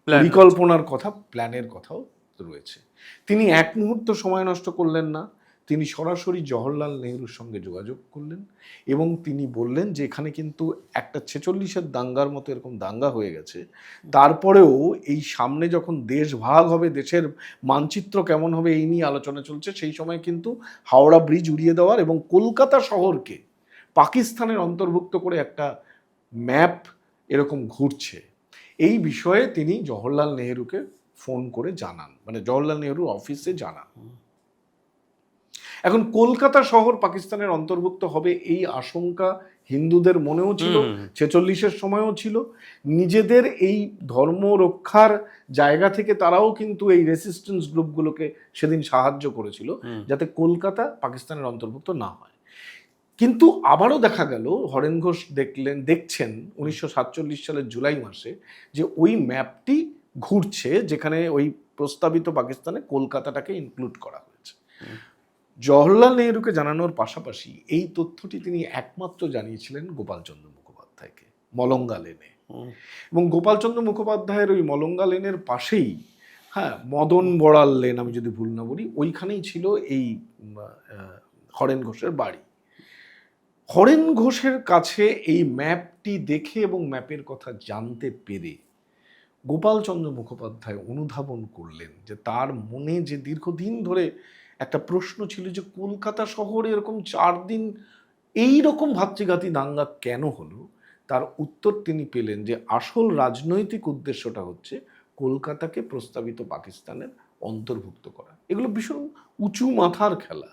পরিকল্পনার কথা, প্ল্যানের কথাও রয়েছে। তিনি এক মুহূর্ত সময় নষ্ট করলেন না, তিনি সরাসরি জওহরলাল নেহরুর সঙ্গে যোগাযোগ করলেন, এবং তিনি বললেন যে এখানে কিন্তু একটা 46-এর দাঙ্গার মতো এরকম দাঙ্গা হয়ে গেছে, তারপরেও এই সামনে যখন দেশ ভাগ হবে, দেশের মানচিত্র কেমন হবে এই নিয়ে আলোচনা চলছে, সেই সময় কিন্তু হাওড়া ব্রিজ উড়িয়ে দেওয়ার এবং কলকাতা শহরকে পাকিস্তানের অন্তর্ভুক্ত করে একটা ম্যাপ এরকম ঘুরছে, এই বিষয়ে তিনি জওহরলাল নেহরুকে ফোন করে জানান, মানে জওহরলাল নেহরুর অফিসে জানান। এখন কলকাতা শহর পাকিস্তানের অন্তর্ভুক্ত হবে এই আশঙ্কা হিন্দুদের মনেও ছিল, 46-এর সময়ও ছিল। নিজেদের এই ধর্ম রক্ষার জায়গা থেকে তারাও কিন্তু এই রেসিস্ট্যান্স গ্রুপগুলোকে সেদিন সাহায্য করেছিল, যাতে কলকাতা পাকিস্তানের অন্তর্ভুক্ত না হয়। কিন্তু আবারও দেখা গেল, হরেন ঘোষ দেখছেন 1947 সালের জুলাই মাসে যে ওই ম্যাপটি ঘুরছে, যেখানে ওই প্রস্তাবিত পাকিস্তানে কলকাতাটাকে ইনক্লুড করা হয়েছে। জওহরলাল নেহরুকে জানানোর পাশাপাশি এই তথ্যটি তিনি একমাত্র জানিয়েছিলেন গোপালচন্দ্র মুখোপাধ্যায়কে মলঙ্গা লেনে, এবং গোপালচন্দ্র মুখোপাধ্যায়ের ওই মলঙ্গা লেনের পাশেই, হ্যাঁ, মদন বড়াল লেন, আমি যদি ভুল না বলি, ওইখানেই ছিল এই হরেন ঘোষের বাড়ি। হরেন ঘোষের কাছে এই ম্যাপটি দেখে এবং ম্যাপের কথা জানতে পেরে গোপালচন্দ্র মুখোপাধ্যায় অনুধাবন করলেন যে তার মনে যে দীর্ঘদিন ধরে একটা প্রশ্ন ছিল যে কলকাতা শহরে এরকম 4 দিন এই রকম ভাতৃঘাতী দাঙ্গা কেন হলো, তার উত্তর তিনি পেলেন যে আসল রাজনৈতিক উদ্দেশ্যটা হচ্ছে কলকাতাকে প্রস্তাবিত পাকিস্তানের অন্তর্ভুক্ত করা। এগুলো ভীষণ উঁচু মাথার খেলা,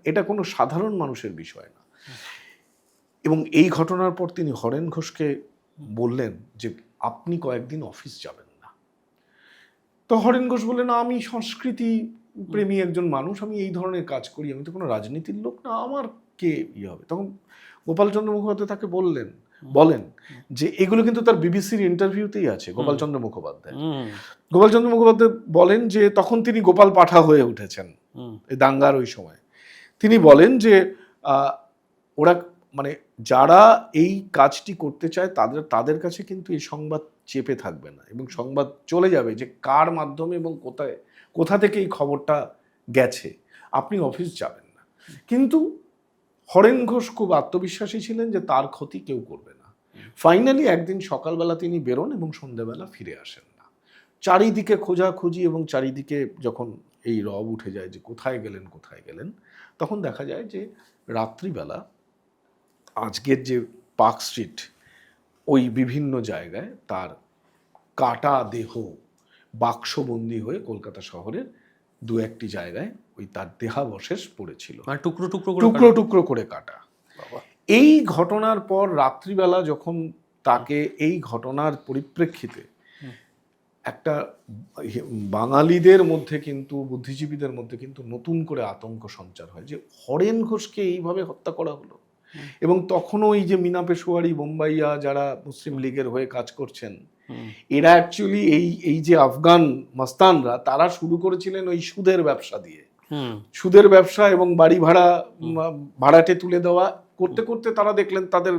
এটা কোনো সাধারণ মানুষের বিষয় না। এবং এই ঘটনার পর তিনি হরেন ঘোষকে বললেন যে আপনি কয়েকদিন অফিস যাবেন না। তো হরেন ঘোষ বললেন, আমি সংস্কৃতি প্রেমী একজন মানুষ, আমি এই ধরনের কাজ করি, আমি তো কোনো রাজনীতির লোক না, আমার কে ইয়ে হবে। তখন গোপালচন্দ্র মুখোপাধ্যায় তাকে বলেন যে এগুলো কিন্তু তার বিবিসির ইন্টারভিউতেই আছে। গোপালচন্দ্র মুখোপাধ্যায় বলেন যে তখন তিনি গোপাল পাঠা হয়ে উঠেছেন এই দাঙ্গার ওই সময়। তিনি বলেন যে ওরা মানে যারা এই কাজটি করতে চায় তাদের কাছে কিন্তু এই সংবাদ চেপে থাকবে না এবং সংবাদ চলে যাবে যে কার মাধ্যমে এবং কোথা থেকে এই খবরটা গেছে, আপনি অফিস যাবেন না। কিন্তু হরেন ঘোষ খুব আত্মবিশ্বাসী ছিলেন যে তার ক্ষতি কেউ করবে না। ফাইনালি একদিন সকালবেলা তিনি বেরোন এবং সন্ধ্যেবেলা ফিরে আসেন না। চারিদিকে খোঁজাখুঁজি এবং চারিদিকে যখন এই রব উঠে যায় যে কোথায় গেলেন, তখন দেখা যায় যে রাত্রিবেলা আজকের যে পার্ক স্ট্রিট ওই বিভিন্ন জায়গায় তার কাটা দেহ বাক্সবন্দি হয়ে কলকাতা শহরের 2-1টি জায়গায় ওই তার দেহাবশেষ পড়েছিল, টুকরো টুকরো করে কাটা। এই ঘটনার পর রাত্রিবেলা যখন তাকে এই ঘটনার পরিপ্রেক্ষিতে একটা বাঙালিদের মধ্যে কিন্তু বুদ্ধিজীবীদের মধ্যে কিন্তু নতুন করে আতঙ্ক সঞ্চার হয় যে হরেন ঘোষকে এইভাবে হত্যা করা হলো। এবং তখনও এই যে মিনা পেশোয়ারি, বোম্বাইয়া যারা মুসলিম লীগের হয়ে কাজ করছেন, এরা অ্যাকচুয়ালি এই যে আফগান মাস্তানরা তারা শুরু করেছিলেন ওই সুদের ব্যবসা দিয়ে, সুদের ব্যবসা এবং বাড়ি ভাড়াটে তুলে দেওয়া করতে করতে তারা দেখলেন তাদের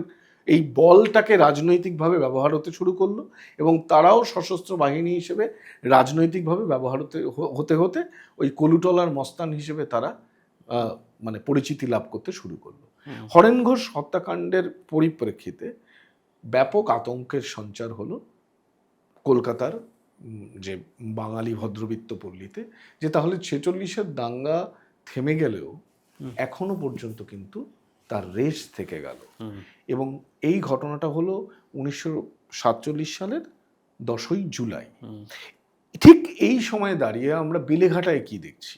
এই বলটাকে রাজনৈতিকভাবে ব্যবহার হতে শুরু করলো এবং তারাও সশস্ত্র বাহিনী হিসেবে রাজনৈতিকভাবে ব্যবহার হতে হতে ওই কলুটলার মস্তান হিসেবে তারা মানে পরিচিতি লাভ করতে শুরু করলো। হরেন ঘোষ হত্যাকাণ্ডের পরিপ্রেক্ষিতে ব্যাপক আতঙ্কের সঞ্চার হলো কলকাতার যে বাঙালি ভদ্রবিত্ত পল্লীতে, যে তাহলে 46-এর দাঙ্গা থেমে গেলেও এখনো পর্যন্ত কিন্তু তার রেশ থেকে গেল। এবং এই ঘটনাটা হলো 1947 সালের 10ই জুলাই। ঠিক এই সময়ে দাঁড়িয়ে আমরা বেলেঘাটায় কি দেখছি?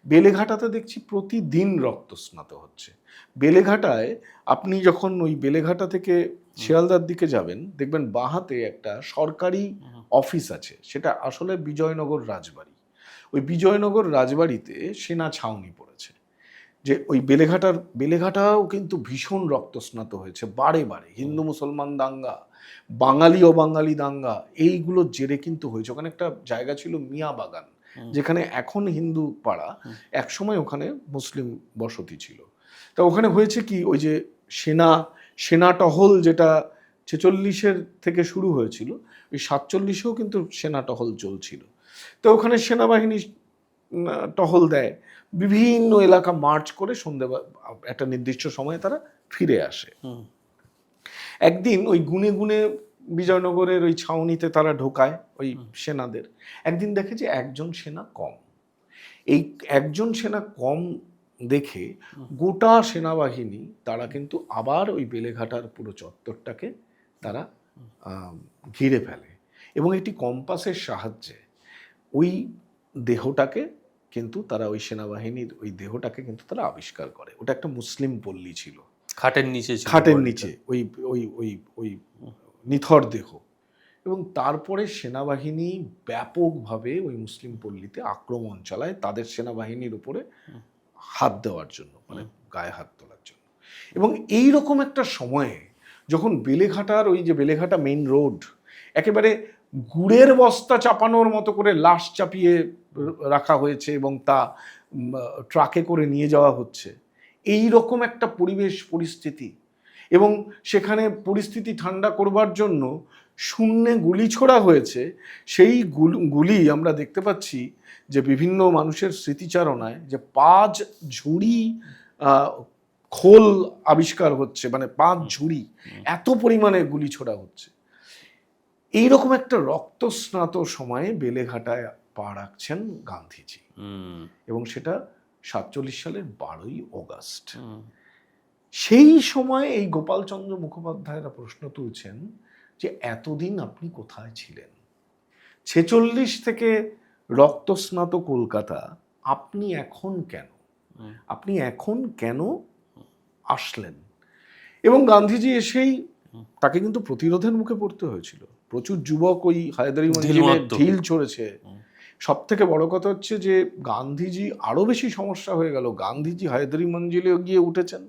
বেলেঘাটাতে দেখছি প্রতিদিন রক্তস্নাত হচ্ছে। বেলেঘাটায় আপনি যখন ওই বেলেঘাটা থেকে শিয়ালদার দিকে যাবেন দেখবেন বাঁহাতে একটা সরকারি অফিস আছে, সেটা আসলে বিজয়নগর রাজবাড়ি। ওই বিজয়নগর রাজবাড়িতে সেনা ছাউনি পড়েছে। যে ওই বেলেঘাটাও কিন্তু ভীষণ রক্তস্নাত হয়েছে বারে বারে। হিন্দু মুসলমান দাঙ্গা, বাঙালি অবাঙালি দাঙ্গা, এইগুলোর জেরে কিন্তু হয়েছে। ওখানে একটা জায়গা ছিল মিয়া বাগান, যেখানে এখন হিন্দু পাড়া, একসময় ওখানে মুসলিম বসতি ছিল। তা ওখানে হয়েছে কি, ওই যে সেনা টহল যেটা 46-এর থেকে শুরু হয়েছিল, ওই 47-এও কিন্তু সেনা টহল চলছিল। তো ওখানে সেনাবাহিনী টহল দেয়, বিভিন্ন এলাকা মার্চ করে সন্ধ্যেবেলা একটা নির্দিষ্ট সময়ে তারা ফিরে আসে। একদিন ওই গুনে গুনে বিজয়নগরের ওই ছাউনিতে তারা ঢোকায় ওই সেনাদের। একদিন দেখে যে একজন সেনা কম। এই একজন সেনা কম দেখে গোটা সেনাবাহিনী তারা কিন্তু আবার ওই বেলেঘাটার পুরো চত্বরটাকে তারা ঘিরে ফেলে এবং একটি কম্পাসের সাহায্যে ওই দেহটাকে কিন্তু তারা ওই সেনাবাহিনীর ওই দেহটাকে কিন্তু তারা আবিষ্কার করে। ওটা একটা মুসলিম পল্লী ছিল, খাটের নিচে ওই ওই ওই ওই নিথর দেহ। এবং তারপরে সেনাবাহিনী ব্যাপকভাবে ওই মুসলিম পল্লীতে আক্রমণ চালায় তাদের সেনাবাহিনীর উপরে হাত দেওয়ার জন্য, মানে গায়ে হাত তোলার জন্য। এবং এই রকম একটা সময়ে যখন বেলেঘাটার ওই যে বেলেঘাটা মেইন রোড একেবারে গুড়ের বস্তা চাপানোর মতো করে লাশ চাপিয়ে রাখা হয়েছে এবং তা ট্রাকে করে নিয়ে যাওয়া হচ্ছে, এই রকম একটা পরিস্থিতি, এবং সেখানে পরিস্থিতি ঠান্ডা করবার জন্য শূন্যে গুলি ছোড়া হয়েছে। সেই গুলি আমরা দেখতে পাচ্ছি যে বিভিন্ন মানুষের স্মৃতিচারণায় যে 5 ঝুড়ি খোল আবিষ্কার হচ্ছে, মানে 5 ঝুড়ি, এত পরিমাণে গুলি ছোড়া হচ্ছে। এইরকম একটা রক্তস্নাত সময়ে বেলেঘাটায় পা রাখছেন গান্ধীজি, এবং সেটা 47 সালের 12ই অগাস্ট। সেই সময় এই গোপালচন্দ্র মুখোপাধ্যায়রা প্রশ্ন তুলছেন যে এতদিন আপনি কোথায় ছিলেন? 46 থেকে রক্তস্নাত কলকাতা, আপনি এখন কেন আসলেন? এবং গান্ধীজি এসেই তাকে কিন্তু প্রতিরোধের মুখে পড়তে হয়েছিল। প্রচুর যুবক ওই হায়দারি মঞ্জিলে ঢিল ছড়েছে। সব থেকে বড় কথা হচ্ছে যে গান্ধীজি আরো বেশি সমস্যা হয়ে গেল। গান্ধীজি হায়দারি মঞ্জিলে গিয়ে উঠেছেন।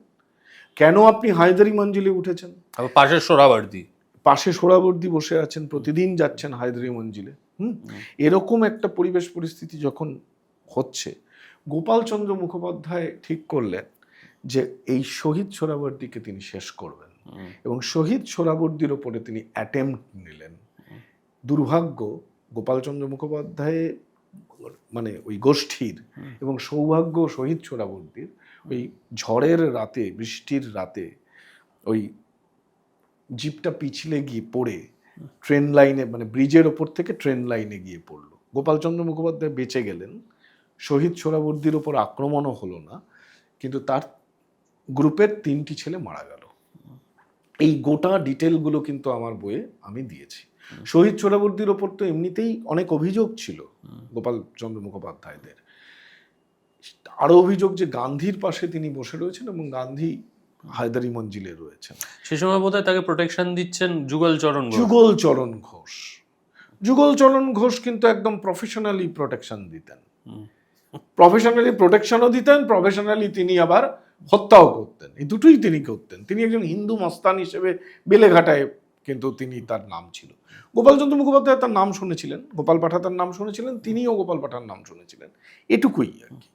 কেন আপনি হায়দারি মঞ্জিলে উঠেছেন? পাশে সোহরাওয়ার্দী বসে আছেন, প্রতিদিন যাচ্ছেন হায়দারি মঞ্জিলে। এরকম একটা পরিবেশ পরিস্থিতি যখন হচ্ছে, গোপালচন্দ্র মুখোপাধ্যায় ঠিক করলেন যে এই শহীদ সোহরাওয়ার্দীকে তিনি শেষ করবেন, এবং শহীদ সোহরাওয়ার্দীর ওপরে তিনি অ্যাটেম্প্ট নিলেন। দুর্ভাগ্য, গোপালচন্দ্র মুখোপাধ্যায় মানে ওই গোষ্ঠীর, এবং সৌভাগ্য শহীদ সোহরাওয়ার্দীর, ওই ঝড়ের রাতে, বৃষ্টির রাতে ওই জিপটা পিছলে গিয়ে পড়ে ট্রেন লাইনে, মানে ব্রিজের ওপর থেকে ট্রেন লাইনে গিয়ে পড়লো। গোপালচন্দ্র মুখোপাধ্যায় বেঁচে গেলেন, শহীদ সোহরাওয়ার্দীর ওপর আক্রমণও হলো না, কিন্তু তার গ্রুপের 3টি ছেলে মারা গেল। এই গোটা ডিটেলগুলো কিন্তু আমার বইয়ে আমি দিয়েছি। শহীদ সোহরাওয়ার্দীর ওপর তো এমনিতেই অনেক অভিযোগ ছিল গোপালচন্দ্র মুখোপাধ্যায়দের। আরো অভিযোগ যে গান্ধীর পাশে তিনি বসে রয়েছেন এবং গান্ধী হায়দারি মঞ্জিলে রয়েছেন। সে সময় বোধহয় তাকে প্রোটেকশন দিচ্ছেন যুগলচরণ ঘোষ। যুগলচরণ ঘোষ কিন্তু একদম প্রফেশনালি প্রোটেকশন দিতেন, প্রফেশনালি প্রোটেকশনও দিতেন, প্রফেশনালি তিনি আবার হত্যাও করতেন। এই দুটোই তিনি করতেন। তিনি একজন হিন্দু মস্তান হিসেবে বেলেঘাটায় কিন্তু তিনি, তার নাম ছিল। গোপালচন্দ্র মুখোপাধ্যায় তার নাম শুনেছিলেন, গোপাল পাঠা তার নাম শুনেছিলেন, তিনিও গোপাল পাঠার নাম শুনেছিলেন, এটুকুই আর কি।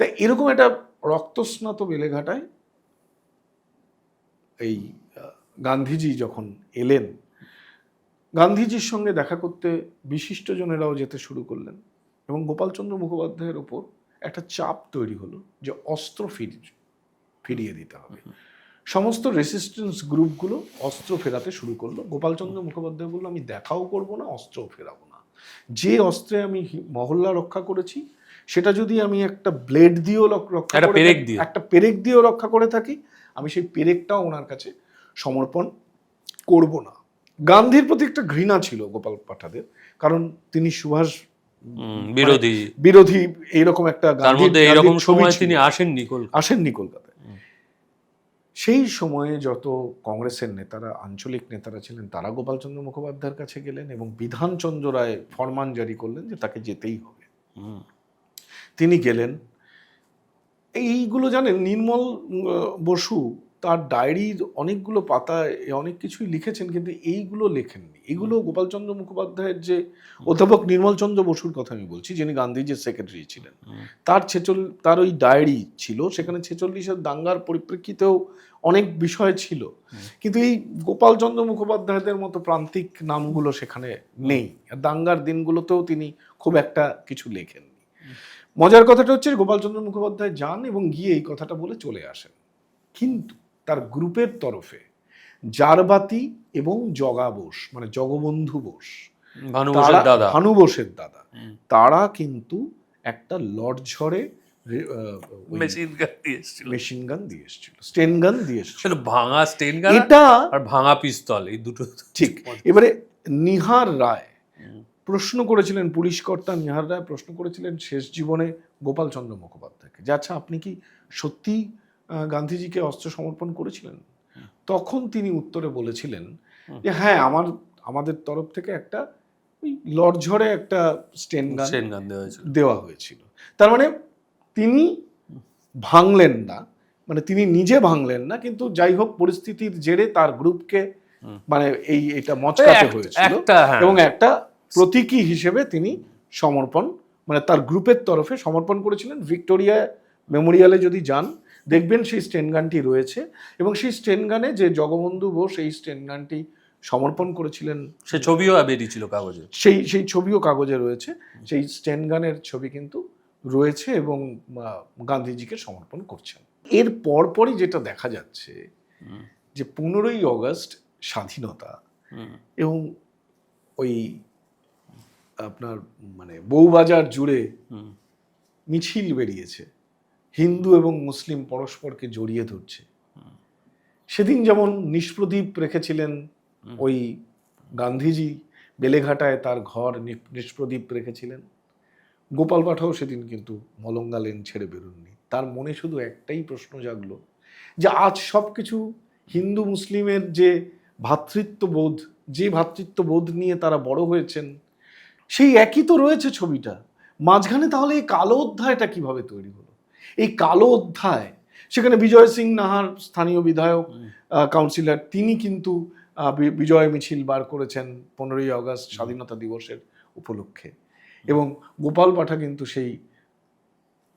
তাই এরকম একটা রক্তস্নাত বেলেঘাটায় এই গান্ধীজি যখন এলেন, গান্ধীজির সঙ্গে দেখা করতে বিশিষ্টজনেরাও যেতে শুরু করলেন, এবং গোপালচন্দ্র মুখোপাধ্যায়ের ওপর একটা চাপ তৈরি হলো যে অস্ত্র ফিরিয়ে দিতে হবে। সমস্ত রেসিস্ট্যান্স গ্রুপগুলো অস্ত্র ফেরাতে শুরু করলো। গোপালচন্দ্র মুখোপাধ্যায় বলল, আমি দেখাও করব না, অস্ত্রও ফেরাবো না। যে অস্ত্রে আমি মহল্লা রক্ষা করেছি, সেটা যদি আমি একটা ব্লেড দিয়েও রক্ষা করে, একটা পেরেক দিয়েও রক্ষা করে থাকি, আমি সেই পেরেকটাও ওনার কাছে সমর্পণ করব না। গান্ধীর প্রতি একটা ঘৃণা ছিল গোপাল পাঠাদের, কারণ তিনি সুভাষ বিরোধী এইরকম একটা, তিনি আসেননি কলকাতায়। সেই সময়ে যত কংগ্রেসের নেতারা, আঞ্চলিক নেতারা ছিলেন, তারা গোপালচন্দ্র মুখোপাধ্যায়ের কাছে গেলেন এবং বিধানচন্দ্র রায় ফরমান জারি করলেন যে তাকে যেতেই হবে। তিনি গেলেন। এইগুলো জানেন, নির্মল বসু তার ডায়েরির অনেকগুলো পাতায় অনেক কিছুই লিখেছেন, কিন্তু এইগুলো লেখেননি। এগুলো গোপালচন্দ্র মুখোপাধ্যায়ের, যে অধ্যাপক নির্মলচন্দ্র বসুর কথা আমি বলছি, যিনি গান্ধীজির সেক্রেটারি ছিলেন, তার ওই ডায়েরি ছিল। সেখানে 46-এর দাঙ্গার পরিপ্রেক্ষিতেও অনেক বিষয় ছিল, কিন্তু এই গোপালচন্দ্র মুখোপাধ্যায়দের মতো প্রান্তিক নামগুলো সেখানে নেই। দাঙ্গার দিনগুলোতেও তিনি খুব একটা কিছু লেখেননি। মজার কথাটা হচ্ছে, গোপালচন্দ্র মুখোপাধ্যায় যান এবং গিয়ে এই কথাটা বলে চলে আসেন, কিন্তু তার গ্রুপের তরফে জারবাতি এবং জগা বোস, মানে জগবন্ধু বোস, ভানু বোসের দাদা, তারা কিন্তু একটা লড়ঝড়ে মেশিন গান দিয়ে এসেছিল, স্টেন গান দিয়ে এসেছিল, ভাঙা স্টেন গান আর ভাঙা পিস্তল, এই দুটো ঠিক। এবারে নিহার রায় প্রশ্ন করেছিলেন, পুলিশ কর্তা নিহার রায় প্রশ্ন করেছিলেন শেষ জীবনে গোপালচন্দ্র মুখোপাধ্যায়কে, যে আচ্ছা, আপনি কি সত্যি গান্ধীজিকে অস্ত্র সমর্পণ করেছিলেন? তখন তিনি উত্তরে বলেছিলেন যে হ্যাঁ, আমাদের তরফ থেকে একটা ওই লড়ঝড়ে একটা স্টেন গান দেওয়া হয়েছিল। তার মানে তিনি ভাঙলেন না, মানে তিনি নিজে ভাঙলেন না, কিন্তু যাই হোক পরিস্থিতির জেরে তার গ্রুপকে, মানে এইটা মচকাতে হয়েছিল, এবং একটা প্রতীকী হিসেবে তিনি সমর্পণ, মানে তার গ্রুপের তরফে সমর্পণ করেছিলেন। ভিক্টোরিয়া মেমোরিয়ালে যদি যান, দেখবেন সেই স্টেন গানটি রয়েছে, এবং সেই স্টেন গানে যে জগবন্ধু বোস এই স্টেন গানটি সমর্পণ করেছিলেন, সে ছবিও বেরিয়েছিল কাগজে, সেই ছবিও কাগজে রয়েছে। সেই স্টেন গানের ছবি কিন্তু রয়েছে, এবং গান্ধীজিকে সমর্পণ করছেন। এর পরপরই যেটা দেখা যাচ্ছে যে 15ই অগস্ট স্বাধীনতা এবং ওই আপনার মানে বউবাজার জুড়ে মিছিল বেরিয়েছে, হিন্দু এবং মুসলিম পরস্পরকে জড়িয়ে ধরছে। সেদিন যেমন নিষ্প্রদীপ রেখেছিলেন ওই গান্ধীজি, বেলেঘাটায় তার ঘর নিষ্প্রদীপ রেখেছিলেন, গোপাল পাঠাও সেদিন কিন্তু মলঙ্গা লেন ছেড়ে বেরোননি। তার মনে শুধু একটাই প্রশ্ন জাগলো যে আজ সব কিছু হিন্দু মুসলিমের যে ভ্রাতৃত্ববোধ, যে ভ্রাতৃত্ববোধ নিয়ে তারা বড় হয়েছেন, সেই একই তো রয়েছে ছবিটা। মাঝখানে তাহলে এই কালো অধ্যায়টা কিভাবে তৈরি হলো? এই কালো অধ্যায়, সেখানে বিজয় সিং নাহার স্থানীয় বিধায়ক, কাউন্সিলর, তিনি কিন্তু বিজয় মিছিল বার করেছেন 15ই অগস্ট স্বাধীনতা দিবসের উপলক্ষে, এবং গোপাল পাঠা কিন্তু সেই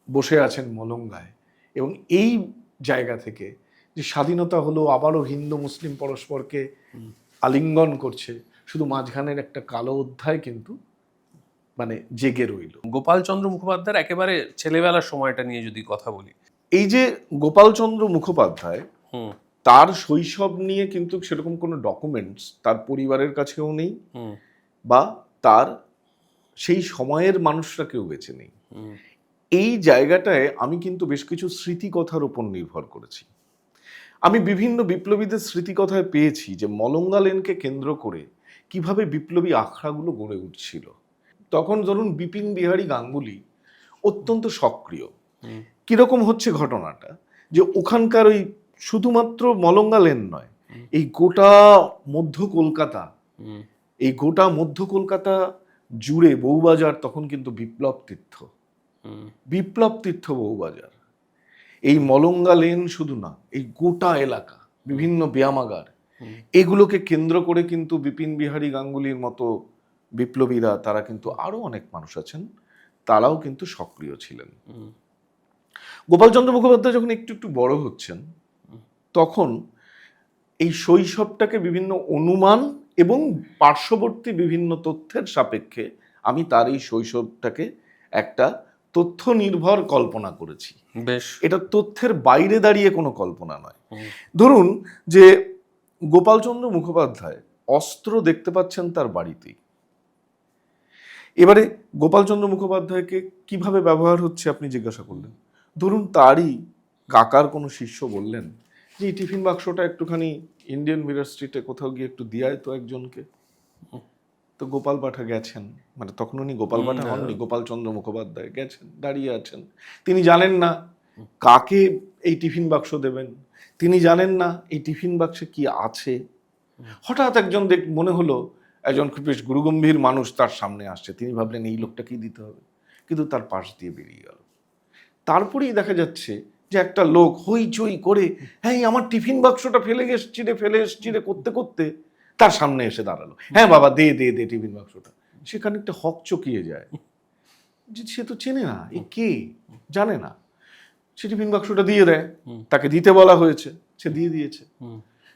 বসে আছেন মলঙ্গায়। এবং এই জায়গা থেকে যে স্বাধীনতা হলো, আবারও হিন্দু মুসলিম পরস্পরকে আলিঙ্গন করছে, শুধু মাঝখানের একটা কালো অধ্যায় কিন্তু মানে জেগে রইল। গোপালচন্দ্র মুখোপাধ্যায়ের একেবারে ছেলেবেলার সময়টা নিয়ে যদি কথা বলি, এই যে গোপালচন্দ্র মুখোপাধ্যায়, তার শৈশব নিয়ে কিন্তু সেরকম কোনো ডকুমেন্টস তার পরিবারের কাছেও নেই, বা তার সেই সময়ের মানুষরা কেউ বেঁচে নেই। এই জায়গাটায় আমি কিন্তু বেশ কিছু স্মৃতিকথার উপর নির্ভর করেছি। আমি বিভিন্ন বিপ্লবীদের স্মৃতিকথায় পেয়েছি যে মলঙ্গা লেনকে কেন্দ্র করে কিভাবে বিপ্লবী আখড়াগুলো গড়ে উঠছিল। তখন ধরুন বিপিন বিহারী গাঙ্গুলি অত্যন্ত সক্রিয়। কিরকম হচ্ছে ঘটনাটা, যে ওখানকার ওই শুধুমাত্র মলঙ্গা লেন নয়, এই গোটা মধ্য কলকাতা, এই গোটা মধ্য কলকাতা জুড়ে বউবাজার তখন কিন্তু বিপ্লব তীর্থ বউবাজার। এই মলঙ্গা লেন শুধু না, এই গোটা এলাকা, বিভিন্ন ব্যায়ামাগার, এগুলোকে কেন্দ্র করে কিন্তু বিপিন বিহারী গাঙ্গুলির মতো বিপ্লবীরা, তারা কিন্তু আরো অনেক মানুষ আছেন, তারাও কিন্তু সক্রিয় ছিলেন। গোপালচন্দ্র মুখোপাধ্যায় যখন একটু একটু বড় হচ্ছেন, তখন এই শৈশবটাকে বিভিন্ন অনুমান এবং পার্শ্ববর্তী বিভিন্ন তথ্যের সাপেক্ষে আমি তার এই শৈশবটাকে একটা তথ্য নির্ভর কল্পনা করেছি। বেশ, এটা তথ্যের বাইরে দাঁড়িয়ে কোনো কল্পনা নয়। ধরুন যে গোপালচন্দ্র মুখোপাধ্যায় অস্ত্র দেখতে পাচ্ছেন তার বাড়িতেই। এবারে গোপালচন্দ্র মুখোপাধ্যায়কে কিভাবে ব্যবহার হচ্ছে আপনি জিজ্ঞাসা করলেন। ধরুন তারই কাকার কোনো শিষ্য বললেন যে এই টিফিন বাক্সটা একটুখানি ইন্ডিয়ান মিরর স্ট্রিটে কোথাও গিয়ে একটু দিয়ায় তো একজনকে। তো গোপাল পাঠা গেছেন, মানে তখন উনি গোপাল পাঠা হননি, গোপালচন্দ্র মুখোপাধ্যায় গেছেন, দাঁড়িয়ে আছেন। তিনি জানেন না কাকে এই টিফিন বাক্স দেবেন, তিনি জানেন না এই টিফিন বাক্সে কি আছে। হঠাৎ একজন মনে হলো একজন খুব বেশ গুরুগম্ভীর মানুষ তার সামনে আসছে, তিনি ভাবলেন এই লোকটাকেই দিতে হবে, কিন্তু তার পাশ দিয়ে বেরিয়ে গেল। তারপরেই দেখা যাচ্ছে যে একটা লোক হইচই করে, হ্যাঁ আমার টিফিন বাক্সটা ফেলে এসছি রে করতে করতে তার সামনে এসে দাঁড়ালো। হ্যাঁ বাবা দে দে দে টিফিন বাক্সটা। সেখানে একটা হক চকিয়ে যায় যে সে তো চেনে না, এ কে, জানে না। সে টিফিন বাক্সটা দিয়ে দেয়, তাকে দিতে বলা হয়েছে, সে দিয়ে দিয়েছে।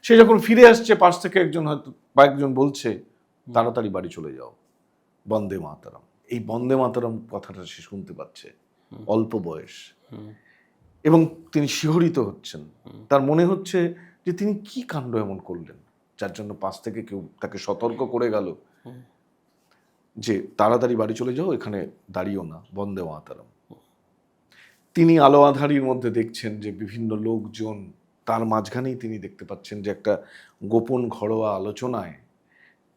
সে যখন ফিরে আসছে, পাশ থেকে একজন হয়তো বা একজন বলছে তাড়াতাড়ি বাড়ি চলে যাও, বন্দে মাতরম। এই বন্দে মাতরম কথাটা সে শুনতে পাচ্ছে, অল্প বয়স, এবং তিনি শিহরিত হচ্ছেন। তার মনে হচ্ছে যে তিনি কি কাণ্ড এমন করলেন যার জন্য পাশ থেকে কেউ তাকে সতর্ক করে গেল যে তাড়াতাড়ি বাড়ি চলে যাও, এখানে দাঁড়িয়েও না, বন্দে মাতরম। তিনি আলো আঁধারির মধ্যে দেখছেন যে বিভিন্ন লোকজন, তার মাঝখানেই তিনি দেখতে পাচ্ছেন যে একটা গোপন ঘরোয়া আলোচনায়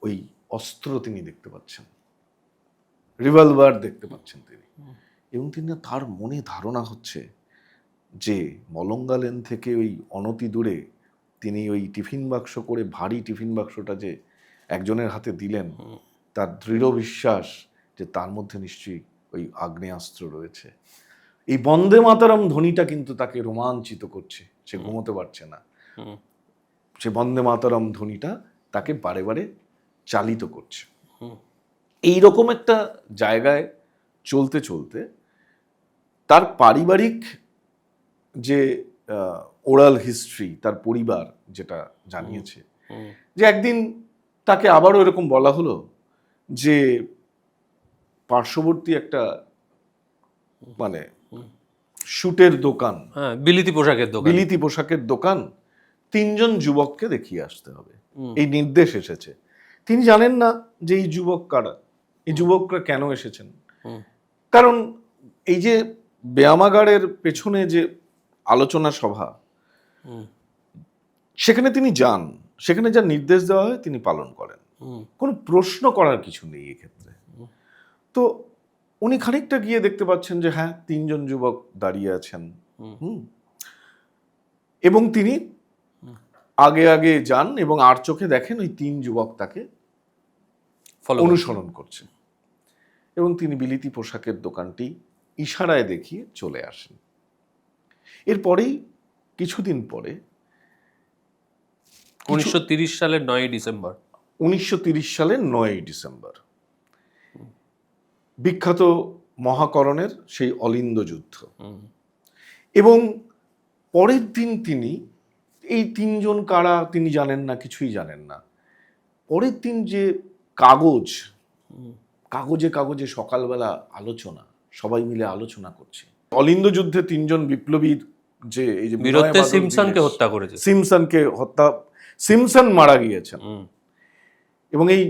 ওই অস্ত্র তিনি দেখতে পাচ্ছেন, রিভলভার দেখতে পাচ্ছেন তিনি। এবং তিনি, তার মনে ধারণা হচ্ছে যে মলঙ্গা লেন থেকে ওই অনতি দূরে তিনি ওই টিফিন বাক্স করে, ভারী টিফিন বাক্সটা যে একজনের হাতে দিলেন, তার দৃঢ় বিশ্বাস যে তার মধ্যে নিশ্চয়ই ওই আগ্নেয়াস্ত্র রয়েছে। এই বন্দে মাতরম ধ্বনিটা কিন্তু তাকে রোমাঞ্চিত করছে, সে ঘুমোতে পারছে না। সে বন্দে মাতরম ধ্বনিটা তাকে বারে বারে চালিত করছে। এইরকম একটা জায়গায় চলতে চলতে তার পারিবারিক যে ওরাল হিস্ট্রি, তার পরিবার যেটা জানিয়েছে, যে একদিন তাকে আবারও এরকম বলা হলো যে পার্শ্ববর্তী একটা মানে শুটের দোকান, হ্যাঁ, বিলিতি পোশাকের দোকান। বিলিতি পোশাকের দোকান, 3জন যুবককে দেখিয়ে আসতে হবে, এই নির্দেশ এসেছে। তিনি জানেন না যে এই যুবক কারা, এই যুবকরা কেন এসেছেন। কারণ এই যে ব্যায়ামাগারের পেছনে যে আলোচনা সভা, সেখানে তিনি যান, সেখানে যা নির্দেশ দেওয়া হয় তিনি পালন করেন, কোনো প্রশ্ন করার কিছু নেই এক্ষেত্রে। তো উনি খানিকটা গিয়ে দেখতে পাচ্ছেন যে হ্যাঁ 3জন যুবক দাঁড়িয়ে আছেন, এবং তিনি আগে আগে যান এবং আর চোখে দেখেন ওই 3 যুবক তাকে অনুসরণ করছে, এবং তিনি বিলিতি পোশাকের দোকানটি ইশারায় দেখিয়ে চলে আসেন। এরপরেই কিছুদিন পরে 1930 সালের 9ই ডিসেম্বর, 1930 সালের 9ই ডিসেম্বর বিখ্যাত মহাকরণের সেই অলিন্দ যুদ্ধ। এবং পরের দিন তিনি, এই 3জন কারা তিনি জানেন না, কিছুই জানেন না। পরের দিন যে কাগজে কাগজে সকালবেলা আলোচনা, সবাই মিলে আলোচনা করছে অলিন্দ যুদ্ধে 3জন বিপ্লবীর যে এই যে বীরত্বে সিমসনকে হত্যা করেছে, সিমসন মারা গিয়েছেন, এবং এই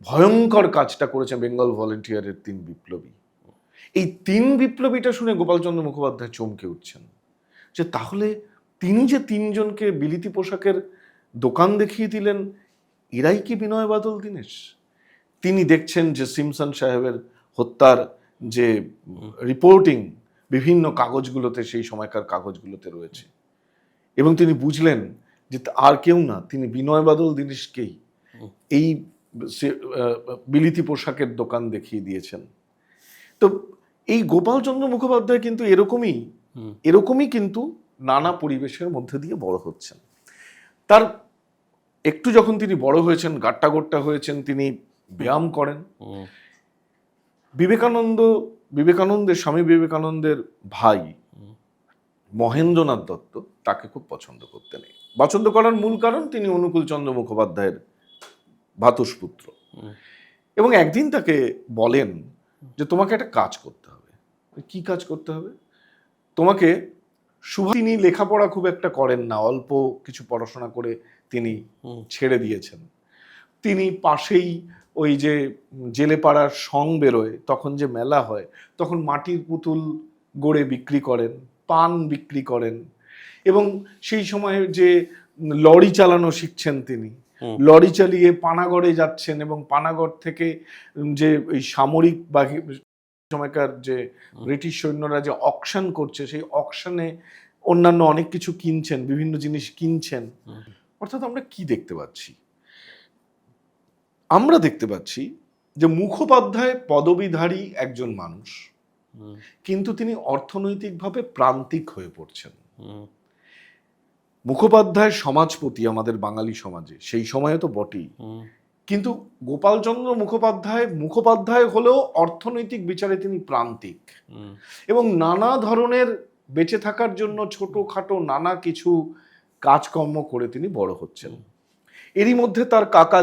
ভয়ঙ্কর কাজটা করেছে বেঙ্গল ভলেন্টিয়ারের 3 বিপ্লবী। এই 3 বিপ্লবীটা শুনে গোপালচন্দ্র মুখোপাধ্যায় চমকে উঠছেন যে তাহলে তিনি যে 3জনকে বিলিতি পোশাকের দোকান দেখিয়ে দিলেন, এরাই কি বিনয় বাদল দীনেশ? তিনি দেখছেন যে সিমসন সাহেবের হত্যার যে রিপোর্টিং বিভিন্ন কাগজগুলোতে, সেই সময়কার কাগজগুলোতে রয়েছে, এবং তিনি বুঝলেন যে আর কেউ না, তিনি বিনয় বাদল দীনেশকেই এই বিলিতি পোশাকের দোকান দেখিয়ে দিয়েছেন। তো এই গোপালচন্দ্র মুখোপাধ্যায় কিন্তু এরকমই কিন্তু নানা পরিবেশের মধ্যে দিয়ে বড় হচ্ছেন। তার একটু যখন তিনি বড় হয়েছেন, গাট্টা গোট্টা হয়েছেন, তিনি ব্যায়াম করেন। স্বামী বিবেকানন্দের ভাই মহেন্দ্রনাথ দত্ত তাকে খুব পছন্দ করতেন। পছন্দ করার মূল কারণ তিনি অনুকূলচন্দ্র মুখোপাধ্যায়ের ভ্রাতুষ্পুত্র, এবং একদিন তাকে বলেন যে তোমাকে একটা কাজ করতে হবে। কি কাজ করতে হবে? তোমাকে তিনি লেখাপড়া খুব একটা করেন না, অল্প কিছু পড়াশোনা করে তিনি ছেড়ে দিয়েছেন। তিনি পাশেই ওই যে জেলেপাড়ার সং বেরোয়, তখন যে মেলা হয়, তখন মাটির পুতুল গড়ে বিক্রি করেন, পান বিক্রি করেন, এবং সেই সময় যে লরি চালানো শিখছেন, তিনি লরি চালিয়ে পানাগড়ে যাচ্ছেন, এবং পানাগড় থেকে যে ওই সামরিক সময়কার যে ব্রিটিশ সৈন্যরা যে অকশন করছে, সেই অকশনে অন্যান্য অনেক কিছু কিনছেন, বিভিন্ন জিনিস কিনছেন। অর্থাৎ আমরা কি দেখতে পাচ্ছি? আমরা দেখতে পাচ্ছি যে মুখোপাধ্যায় পদবীধারী একজন মানুষ, কিন্তু তিনি অর্থনৈতিকভাবে প্রান্তিক হয়ে পড়ছেন। মুখোপাধ্যায় সমাজপতি আমাদের বাঙালি সমাজে, সেই সময়ে তো বটেই, কিন্তু গোপালচন্দ্র মুখোপাধ্যায় হলেও অর্থনৈতিক বিচারে তিনি প্রান্তিক, এবং নানা ধরনের বেঁচে থাকার জন্য ছোটখাটো নানা কিছু কাজকর্ম করে তিনি বড় হচ্ছেন। এরই মধ্যে তার কাকা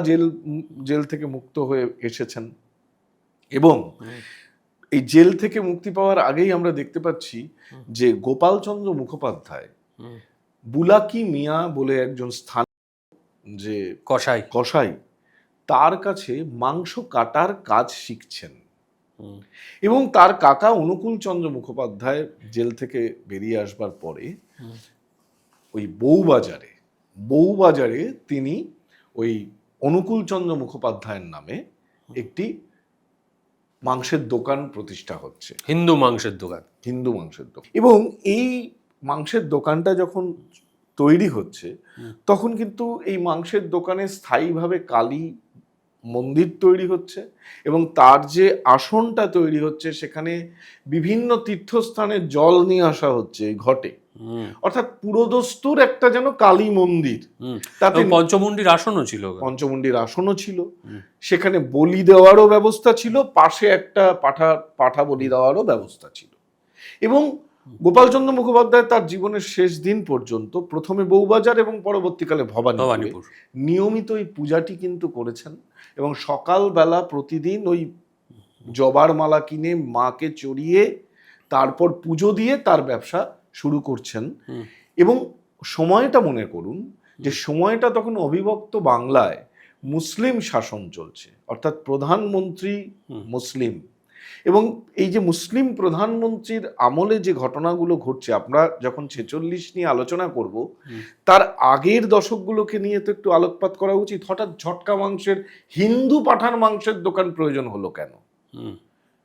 জেল থেকে মুক্ত হয়ে এসেছেন, এবং এই জেল থেকে মুক্তি পাওয়ার আগেই আমরা দেখতে পাচ্ছি যে গোপালচন্দ্র মুখোপাধ্যায় বুলাকি মিয়া বলে একজন স্থানীয় যে কসাই, তার কাছে মাংস কাটার কাজ শিখছেন। এবং তার কাকা অনুকূলচন্দ্র মুখোপাধ্যায় জেল থেকে বেরিয়ে আসবার পরে ওই বউবাজারে তিনি ওই অনুকূলচন্দ্র মুখোপাধ্যায়ের নামে একটি মাংসের দোকান প্রতিষ্ঠা হচ্ছে, হিন্দু মাংসের দোকান। এবং এই মাংসের দোকানটা যখন তৈরি হচ্ছে, তখন কিন্তু এই মাংসের দোকানে স্থায়ীভাবে কালী মন্দির তৈরি হচ্ছে, এবং তার যে আসনটা তৈরি হচ্ছে, সেখানে বিভিন্ন তীর্থস্থানের জল নিয়ে আসা হচ্ছে ঘটে। অর্থাৎ পুরোদস্তুর একটা যেন কালী মন্দির, তাতে পঞ্চমুণ্ডির আসনও ছিল, সেখানে বলি দেওয়ারও ব্যবস্থা ছিল, পাশে একটা পাঠা বলি দেওয়ারও ব্যবস্থা ছিল। এবং গোপালচন্দ্র মুখোপাধ্যায় তার জীবনের শেষ দিন পর্যন্ত প্রথমে বউবাজার এবং পরবর্তীকালে ভবানীপুর নিয়মিত ওই পূজাটি কিন্তু করেছেন, এবং সকালবেলা প্রতিদিন ওই জবার মালা কিনে মাকে চড়িয়ে তারপর পুজো দিয়ে তার ব্যবসা শুরু করছেন। এবং সময়টা মনে করুন যে সময়টা তখন অবিভক্ত বাংলায় মুসলিম শাসন চলছে, অর্থাৎ প্রধানমন্ত্রী মুসলিম। এবং এই যে মুসলিম প্রধানমন্ত্রীর আমলে যে ঘটনাগুলো ঘটছে, আমরা যখন 46 নিয়ে আলোচনা করব, তার আগের দশকগুলোকে নিয়ে তো একটু আলোকপাত করা উচিত। হঠাৎ ঝটকা মাংসের, হিন্দু পাঠান মাংসের দোকান প্রয়োজন হলো কেন?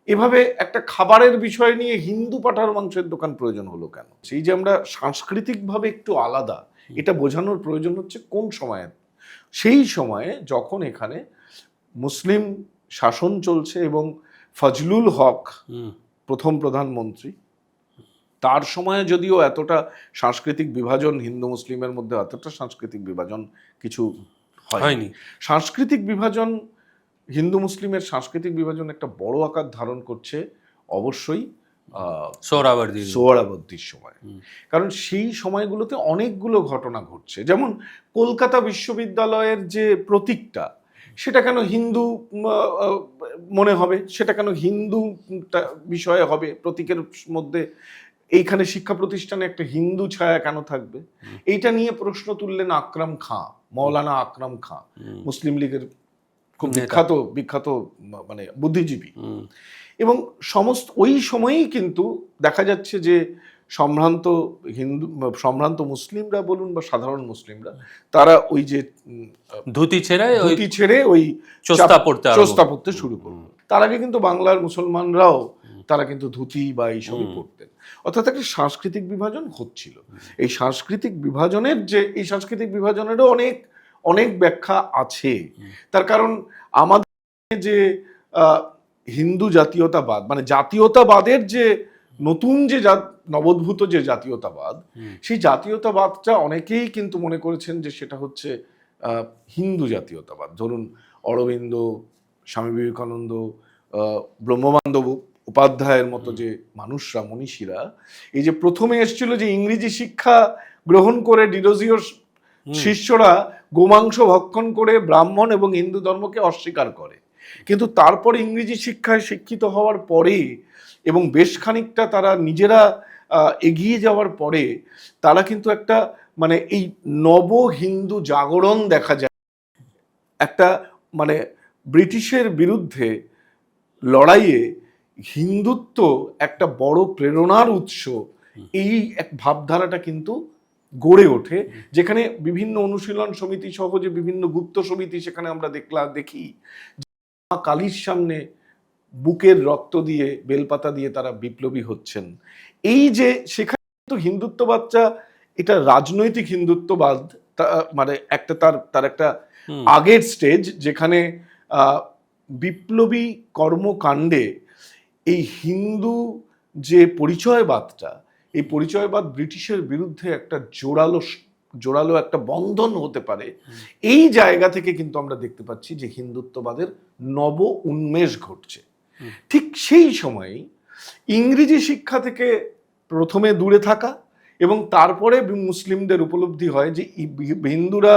এভাবে একটা খাবারের বিষয় নিয়ে হিন্দু পাঠার মাংসের দোকান প্রয়োজন হলো কেন? সেই যে আমরা সাংস্কৃতিকভাবে একটু আলাদা, এটা বোঝানোর প্রয়োজন হচ্ছে কোন সময়ে। সেই সময়ে যখন এখানে মুসলিম শাসন চলছে এবং ফজলুল হক প্রথম প্রধানমন্ত্রী, তার সময়ে যদিও এতটা সাংস্কৃতিক বিভাজন হিন্দু মুসলিমের মধ্যে, এতটা সাংস্কৃতিক বিভাজন কিছু হয়নি। সাংস্কৃতিক বিভাজন, হিন্দু মুসলিমের সাংস্কৃতিক বিভাজন একটা বড় আকার ধারণ করছে অবশ্যই সোহরাওয়ার্দীর সময়। কারণ সেই সময়গুলোতে অনেকগুলো ঘটনা ঘটছে। যেমন কলকাতা বিশ্ববিদ্যালয়ের যে প্রতীকটা, সেটা কেন হিন্দু মনে হবে? সেটা কেন হিন্দু বিষয়ে হবে? প্রতীকের মধ্যে এইখানে শিক্ষা প্রতিষ্ঠানে একটা হিন্দু ছায়া কেন থাকবে? এইটা নিয়ে প্রশ্ন তুললেন আকরাম খাঁ, মৌলানা আকরাম খাঁ, মুসলিম লীগের খুব বিখ্যাত মানে বুদ্ধিজীবী। এবং সমস্ত ওই সময়েই কিন্তু দেখা যাচ্ছে যে সম্ভ্রান্ত মুসলিমরা বলুন বা সাধারণ মুসলিমরা, তারা ওই যে ধুতি ছেড়ে ওই চোস্তা পড়তে শুরু করলো। তার আগে কিন্তু বাংলার মুসলমানরাও তারা কিন্তু ধুতি বা এইসবই পড়তেন। অর্থাৎ একটা সাংস্কৃতিক বিভাজন হচ্ছিল। এই সাংস্কৃতিক বিভাজনেরও অনেক ব্যাখ্যা আছে। তার কারণ আমাদের যে হিন্দু জাতীয়তাবাদ, মানে জাতীয়তাবাদের যে নতুন যে নবোদ্ভূত যে জাতীয়তাবাদ, সেই জাতীয়তাবাদটা অনেকেই কিন্তু মনে করেছেন যে সেটা হচ্ছে হিন্দু জাতীয়তাবাদ। ধরুন অরবিন্দ, স্বামী বিবেকানন্দ, ব্রহ্মবান্ধব উপাধ্যায়ের মতো যে মানুষরা, মনীষীরা, এই যে প্রথমে এসেছিল যে ইংরেজি শিক্ষা গ্রহণ করে ডিরোজিওর শিষ্যরা গোমাংস ভক্ষণ করে ব্রাহ্মণ এবং হিন্দু ধর্মকে অস্বীকার করে, কিন্তু তারপর ইংরেজি শিক্ষায় শিক্ষিত হওয়ার পরে এবং বেশ খানিকটা তারা নিজেরা এগিয়ে যাওয়ার পরে তারা কিন্তু একটা মানে এই নব হিন্দু জাগরণ দেখা যায়। একটা মানে ব্রিটিশের বিরুদ্ধে লড়াইয়ে হিন্দুত্ব একটা বড় প্রেরণার উৎস, এই এক ভাবধারাটা কিন্তু গড়ে ওঠে, যেখানে বিভিন্ন অনুশীলন সমিতি সহ যে বিভিন্ন গুপ্ত সমিতি, সেখানে আমরা দেখি কালীর সামনে বুকের রক্ত দিয়ে, বেলপাতা দিয়ে তারা বিপ্লবী হচ্ছেন। এই যে সেখানে তো হিন্দুত্ববাদটা, এটা রাজনৈতিক হিন্দুত্ববাদ, মানে একটা তার একটা আগের স্টেজ, যেখানে বিপ্লবী কর্মকাণ্ডে এই হিন্দু যে পরিচয়বাদটা, এই পরিচয়বাদ ব্রিটিশের বিরুদ্ধে একটা জোরালো একটা বন্ধন হতে পারে। এই জায়গা থেকে কিন্তু আমরা দেখতে পাচ্ছি যে হিন্দুত্ববাদের নব উন্মেষ ঘটছে। ঠিক সেই সময়ই ইংরেজি শিক্ষা থেকে প্রথমে দূরে থাকা এবং তারপরে মুসলিমদের উপলব্ধি হয় যে হিন্দুরা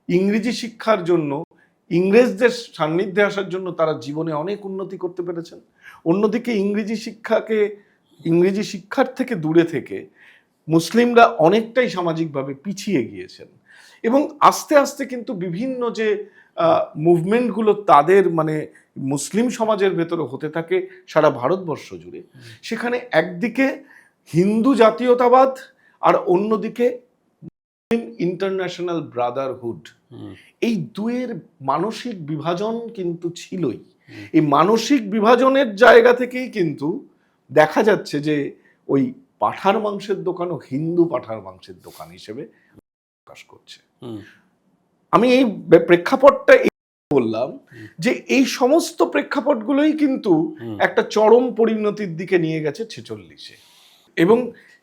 ইংরেজি শিক্ষার জন্য, ইংরেজদের সান্নিধ্যে আসার জন্য তারা জীবনে অনেক উন্নতি করতে পেরেছেন। অন্যদিকে ইংরেজি শিক্ষার থেকে দূরে থেকে মুসলিমরা অনেকটাই সামাজিকভাবে পিছিয়ে গিয়েছেন। এবং আস্তে আস্তে কিন্তু বিভিন্ন যে মুভমেন্টগুলো তাদের মানে মুসলিম সমাজের ভেতরে হতে থাকে সারা ভারতবর্ষ জুড়ে, সেখানে একদিকে হিন্দু জাতীয়তাবাদ আর অন্যদিকে ইন্টারন্যাশনাল ব্রাদারহুড, এই দুয়ের মানসিক বিভাজন কিন্তু ছিলই। এই মানসিক বিভাজনের জায়গা থেকেই কিন্তু দেখা যাচ্ছে যে ওই পাঁঠার মাংসের দোকানও হিন্দু পাঁঠার মাংসের দোকান হিসেবে প্রকাশ করছে। আমি এই প্রেক্ষাপটটা বললাম যে এই সমস্ত প্রেক্ষাপটগুলোই কিন্তু একটা চরম পরিণতির দিকে নিয়ে গেছে 46-এ। এবং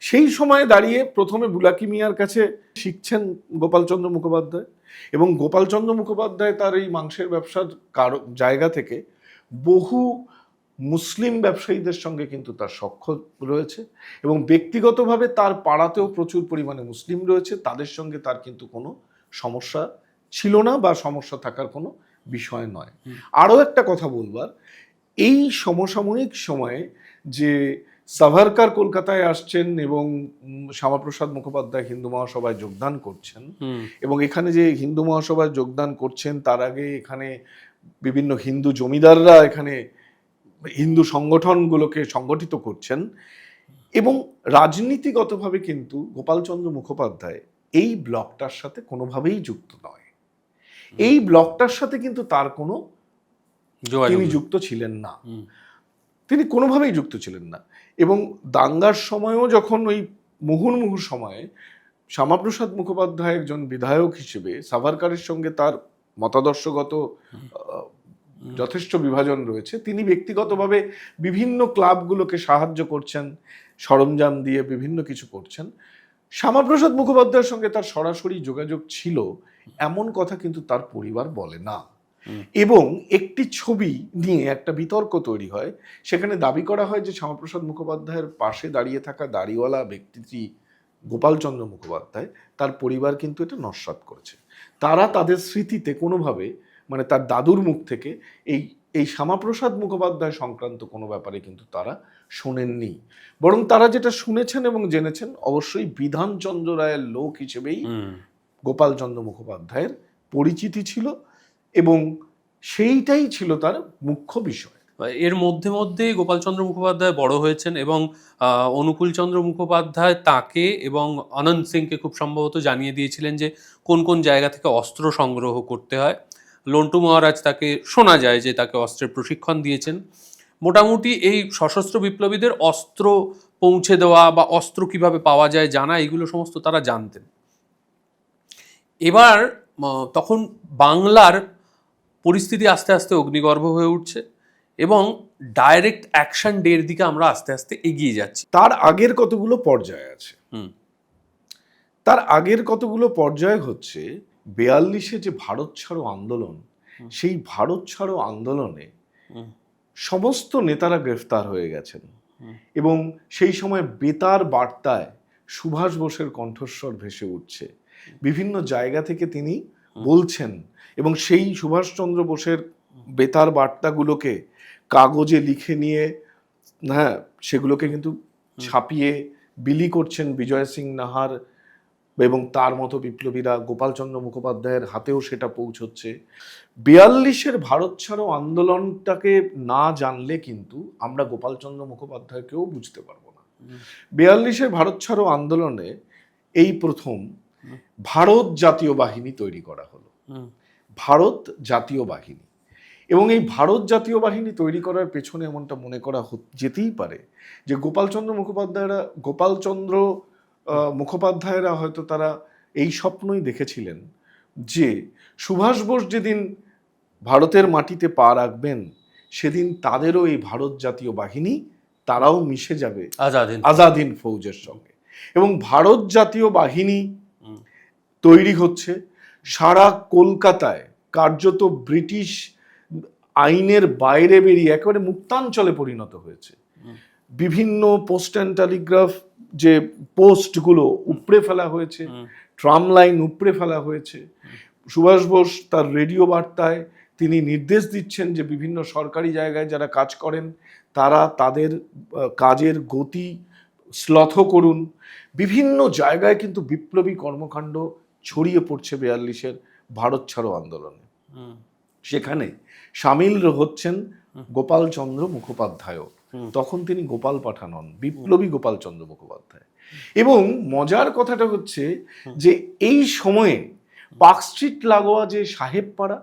সেই সময়ে দাঁড়িয়ে প্রথমে বুলাকি মিয়ার কাছে শিখছেন গোপালচন্দ্র মুখোপাধ্যায়, এবং গোপালচন্দ্র মুখোপাধ্যায় তার এই মাংসের ব্যবসার জায়গা থেকে বহু মুসলিম ব্যবসায়ীদের সঙ্গে কিন্তু তার সখ্য রয়েছে, এবং ব্যক্তিগতভাবে তার পাড়াতেও প্রচুর পরিমাণে মুসলিম রয়েছে, তাদের সঙ্গে তার কিন্তু কোনো সমস্যা ছিল না বা সমস্যা থাকার কোনো বিষয় নয়। আরও একটা কথা বলবার, এই সমসাময়িক সময়ে যে সাভারকার কলকাতায় আসছেন এবং শ্যামাপ্রসাদ মুখোপাধ্যায় হিন্দু মহাসভায় যোগদান করছেন, এবং এখানে যে হিন্দু মহাসভায় যোগদান করছেন তার আগে এখানে বিভিন্ন হিন্দু জমিদাররা এখানে হিন্দু সংগঠনগুলোকে সংগঠিত করছেন, এবং রাজনীতিগতভাবে কিন্তু গোপালচন্দ্র মুখোপাধ্যায় এই ব্লকটার সাথে কোনোভাবেই যুক্ত নয়। এই ব্লকটার সাথে কিন্তু তার কোনো তিনি যুক্ত ছিলেন না, তিনি কোনোভাবেই যুক্ত ছিলেন না। এবং দাঙ্গার সময়ও যখন ওই মুহুর্মুহু সময়ে শ্যামাপ্রসাদ মুখোপাধ্যায় একজন বিধায়ক হিসেবে সাভারকারের সঙ্গে তার মতাদর্শগত যথেষ্ট বিভাজন রয়েছে, তিনি ব্যক্তিগতভাবে বিভিন্ন ক্লাবগুলোকে সাহায্য করছেন, সরঞ্জাম দিয়ে বিভিন্ন কিছু করছেন। শ্যামাপ্রসাদ মুখোপাধ্যায়ের সঙ্গে তার সরাসরি যোগাযোগ ছিল এমন কথা কিন্তু তার পরিবার বলে না। এবং একটি ছবি নিয়ে একটা বিতর্ক তৈরি হয়, সেখানে দাবি করা হয় যে শ্যামাপ্রসাদ মুখোপাধ্যায়ের পাশে দাঁড়িয়ে থাকা দাড়িওয়ালা ব্যক্তিটি গোপালচন্দ্র মুখোপাধ্যায়, তার পরিবার কিন্তু এটা নস্যাৎ করেছে। তারা তাদের স্মৃতিতে কোনোভাবে, মানে তার দাদুর মুখ থেকে এই শ্যামাপ্রসাদ মুখোপাধ্যায় সংক্রান্ত কোনো ব্যাপারে কিন্তু তারা শোনেননি, বরং তারা যেটা শুনেছেন এবং জেনেছেন অবশ্যই বিধানচন্দ্র রায়ের লোক হিসেবেই গোপালচন্দ্র মুখোপাধ্যায়ের পরিচিতি ছিল, এবং সেইটাই ছিল তার মুখ্য বিষয়। এর মধ্যে মধ্যেই গোপালচন্দ্র মুখোপাধ্যায় বড় হয়েছেন এবং অনুকূলচন্দ্র মুখোপাধ্যায় তাকে এবং অনন্ত সিংকে খুব সম্ভবত জানিয়ে দিয়েছিলেন যে কোন কোন জায়গা থেকে অস্ত্র সংগ্রহ করতে হয়। লন্টু মহারাজ তাকে, শোনা যায় যে তাকে অস্ত্রের প্রশিক্ষণ দিয়েছেন। মোটামুটি এই সশস্ত্র বিপ্লবীদের অস্ত্র পৌঁছে দেওয়া বা অস্ত্র কিভাবে পাওয়া যায় জানা, এগুলো সমস্ত তারা জানতেন। এবার তখন বাংলার পরিস্থিতি আস্তে আস্তে অগ্নিগর্ভ হয়ে উঠছে এবং ডাইরেক্ট অ্যাকশন ডের দিকে আমরা আস্তে আস্তে এগিয়ে যাচ্ছি। তার আগের কতগুলো পর্যায় আছে। তার আগের কতগুলো পর্যায় হচ্ছে 42-এ যে ভারত ছাড়ো আন্দোলন, সেই ভারত ছাড়ো আন্দোলনে সমস্ত নেতারা গ্রেফতার হয়ে গেছেন, এবং সেই সময় বেতার বার্তায় সুভাষ বোসের কণ্ঠস্বর ভেসে উঠছে। বিভিন্ন জায়গা থেকে তিনি বলছেন, এবং সেই সুভাষচন্দ্র বোসের বেতার বার্তাগুলোকে কাগজে লিখে নিয়ে, হ্যাঁ, সেগুলোকে কিন্তু ছাপিয়ে বিলি করছেন বিজয় সিং নাহার এবং তার মতো বিপ্লবীরা। গোপালচন্দ্র মুখোপাধ্যায়ের হাতেও সেটা পৌঁছচ্ছে। 42-এর ভারত ছাড়ো আন্দোলনটাকে না জানলে কিন্তু আমরা গোপালচন্দ্র মুখোপাধ্যায়কেও বুঝতে পারবো না। 42-এর ভারত ছাড়ো আন্দোলনে এই প্রথম ভারত জাতীয় বাহিনী তৈরি করা হলো, ভারত জাতীয় বাহিনী। এবং এই ভারত জাতীয় বাহিনী তৈরি করার পেছনে এমনটা মনে করা যেতেই পারে যে গোপালচন্দ্র মুখোপাধ্যায়রা হয়তো তারা এই স্বপ্নই দেখেছিলেন যে সুভাষ বোস যেদিন ভারতের মাটিতে পা রাখবেন সেদিন তাদেরও এই ভারত জাতীয় বাহিনী, তারাও মিশে যাবে আজাদ হিন্দ ফৌজের সঙ্গে। এবং ভারত জাতীয় বাহিনী তৈরি হচ্ছে। সারা কলকাতায় কার্যত ব্রিটিশ আইনের বাইরে বেরিয়ে একেবারে মুক্তাঞ্চলে পরিণত হয়েছে। বিভিন্ন পোস্ট অ্যান্ড টেলিগ্রাফ যে পোস্টগুলো উপড়ে ফেলা হয়েছে, ট্রাম লাইন উপড়ে ফেলা হয়েছে। সুভাষ বোস তার রেডিও বার্তায় তিনি নির্দেশ দিচ্ছেন যে বিভিন্ন সরকারি জায়গায় যারা কাজ করেন তারা তাদের কাজের গতি শ্লথ করুন। বিভিন্ন জায়গায় কিন্তু বিপ্লবী কর্মকাণ্ড ছড়িয়ে পড়ছে 42-এর ভারত ছাড়ো আন্দোলনে। সেখানে সামিল হচ্ছেন গোপালচন্দ্র মুখোপাধ্যায়। তখন তিনি গোপাল পাঠা নন, বিপ্লবী গোপালচন্দ্র মুখোপাধ্যায়। এবং মজার কথাটা হচ্ছে যে এই সময়ে পার্ক স্ট্রিট লাগোয়া যে সাহেবপাড়া,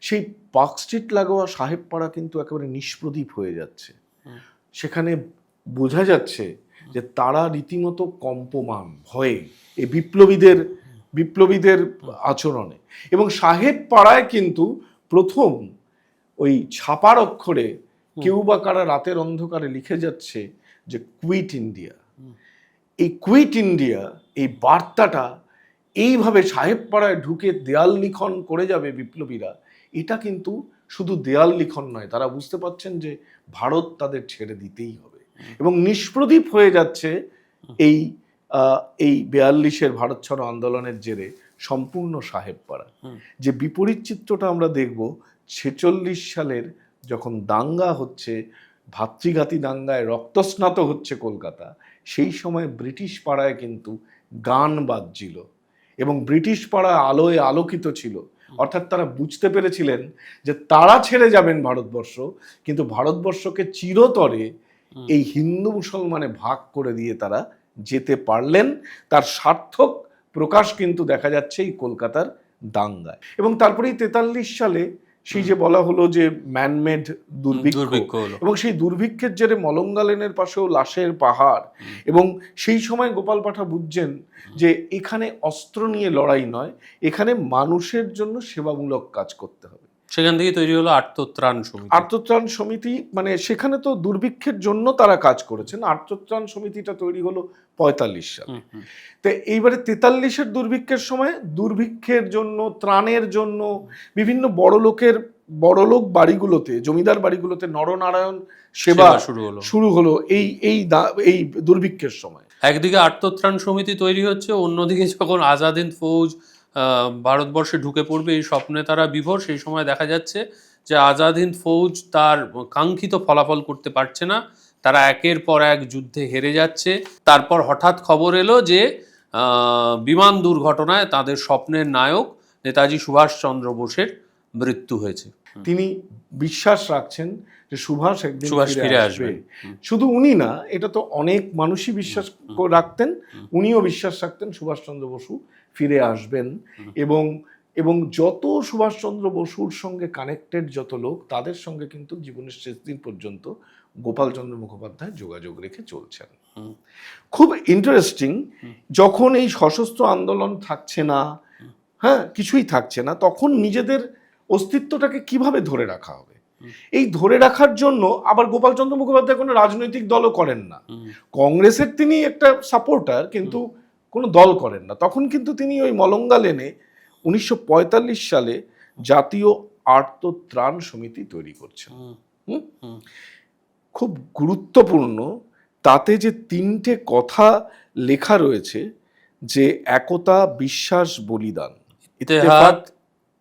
সেই পার্ক স্ট্রিট লাগোয়া সাহেবপাড়া কিন্তু একেবারে নিষ্প্রদীপ হয়ে যাচ্ছে। সেখানে বোঝা যাচ্ছে যে তারা রীতিমতো কম্পমান ভয়ে এই বিপ্লবীদের আচরণে। এবং সাহেবপাড়ায় কিন্তু প্রথম ওই ছাপার অক্ষরে কেউ বা কারা রাতের অন্ধকারে লিখে যাচ্ছে যে কুইট ইন্ডিয়া। এই কুইট ইন্ডিয়া, এই বার্তাটা এইভাবে সাহেবপাড়ায় ঢুকে দেয়াল লিখন করে যাবে বিপ্লবীরা, এটা কিন্তু শুধু দেয়াল লিখন নয়, তারা বুঝতে পারছেন যে ভারত তাদের ছেড়ে দিতেই হবে। এবং নিষ্প্রদীপ হয়ে যাচ্ছে এই 42-এর ভারত ছাড়ো আন্দোলনের জেরে সম্পূর্ণ সাহেবপাড়া। যে বিপরীত চিত্রটা আমরা দেখব 46 সালের যখন দাঙ্গা হচ্ছে ভাতৃঘাতী দাঙ্গায় রক্তস্নাত হচ্ছে কলকাতা, সেই সময় ব্রিটিশ পাড়ায় কিন্তু গান বাজছিল এবং ব্রিটিশ পাড়া আলোয় আলোকিত ছিল। অর্থাৎ তারা বুঝতে পেরেছিলেন যে তারা ছেড়ে যাবেন ভারতবর্ষ, কিন্তু ভারতবর্ষকে চিরতরে এই হিন্দু মুসলমানে ভাগ করে দিয়ে তারা যেতে পারলেন। তার সার্থক প্রকাশ কিন্তু দেখা যাচ্ছে এই কলকাতার দাঙ্গায়। এবং তারপরেই 43 সালে সেই যে বলা হলো যে ম্যানমেড দুর্ভিক্ষ, এবং সেই দুর্ভিক্ষের জেরে মলঙ্গা লেনের পাশেও লাশের পাহাড়। এবং সেই সময় গোপাল পাঠা বুঝছেন যে এখানে অস্ত্র নিয়ে লড়াই নয়, এখানে মানুষের জন্য সেবামূলক কাজ করতে হবে। সেখান থেকে তৈরি হলো আর্তত্রাণ সমিতি। আর্তত্রাণ সমিতি, মানে সেখানে তো দুর্ভিক্ষের জন্য তারা কাজ করেছেন। আর্তত্রাণ সমিতিটা তৈরি হলো 45 সালে। তো এইবারে 43-এর দুর্ভিক্ষের সময় দুর্ভিক্ষের জন্য, ত্রাণের জন্য বিভিন্ন বড়লোক বাড়িগুলোতে, জমিদার বাড়িগুলোতে নরনারায়ণ সেবা শুরু হলো এই দুর্ভিক্ষের সময়। একদিকে আর্তত্রাণ সমিতি তৈরি হচ্ছে, অন্যদিকে যখন আজাদ হিন্দ ফৌজ ভারতবর্ষে ঢুকে পড়বে এই স্বপ্নে তারা বিভোর, সেই সময় দেখা যাচ্ছে যে আজাদ হিন্দ ফৌজ তার কাঙ্ক্ষিত ফলাফল করতে পারছে না, তারা একের পর এক যুদ্ধে হেরে যাচ্ছে। তারপর হঠাৎ খবর এলো যে বিমান দুর্ঘটনায় তাদের স্বপ্নের নায়ক নেতাজি সুভাষচন্দ্র বোসের মৃত্যু হয়েছে। তিনি বিশ্বাস রাখছেন যে সুভাষ একদিন ফিরে আসবে। শুধু উনি না, এটা তো অনেক মানুষই বিশ্বাস রাখতেন, উনিও বিশ্বাস রাখতেন সুভাষচন্দ্র বসু ফিরে আসবেন। এবং যত সুভাষচন্দ্র বসুর সঙ্গে কানেক্টেড যত লোক, তাদের সঙ্গে কিন্তু জীবনের শেষ দিন পর্যন্ত গোপালচন্দ্র মুখোপাধ্যায় যোগাযোগ রেখে চলছেন। খুব ইন্টারেস্টিং, যখন এই সশস্ত্র আন্দোলন থাকছে না, হ্যাঁ কিছুই থাকছে না, তখন নিজেদের অস্তিত্বটাকে কিভাবে ধরে রাখা হবে, এই ধরে রাখার জন্য আবার গোপালচন্দ্র মুখোপাধ্যায় কোনো রাজনৈতিক দলও করেন না। কংগ্রেসের তিনি একটা সাপোর্টার, কিন্তু কোনো দল করেন না। তখন কিন্তু তিনি ওই মলঙ্গা লেনে 1945 সালে জাতীয় আর্তত্রাণ সমিতি তৈরি করছেন। খুব গুরুত্বপূর্ণ, তাতে যে 3টে কথা লেখা রয়েছে, যে একতা, বিশ্বাস, বলিদান, ইত্তেহাদ,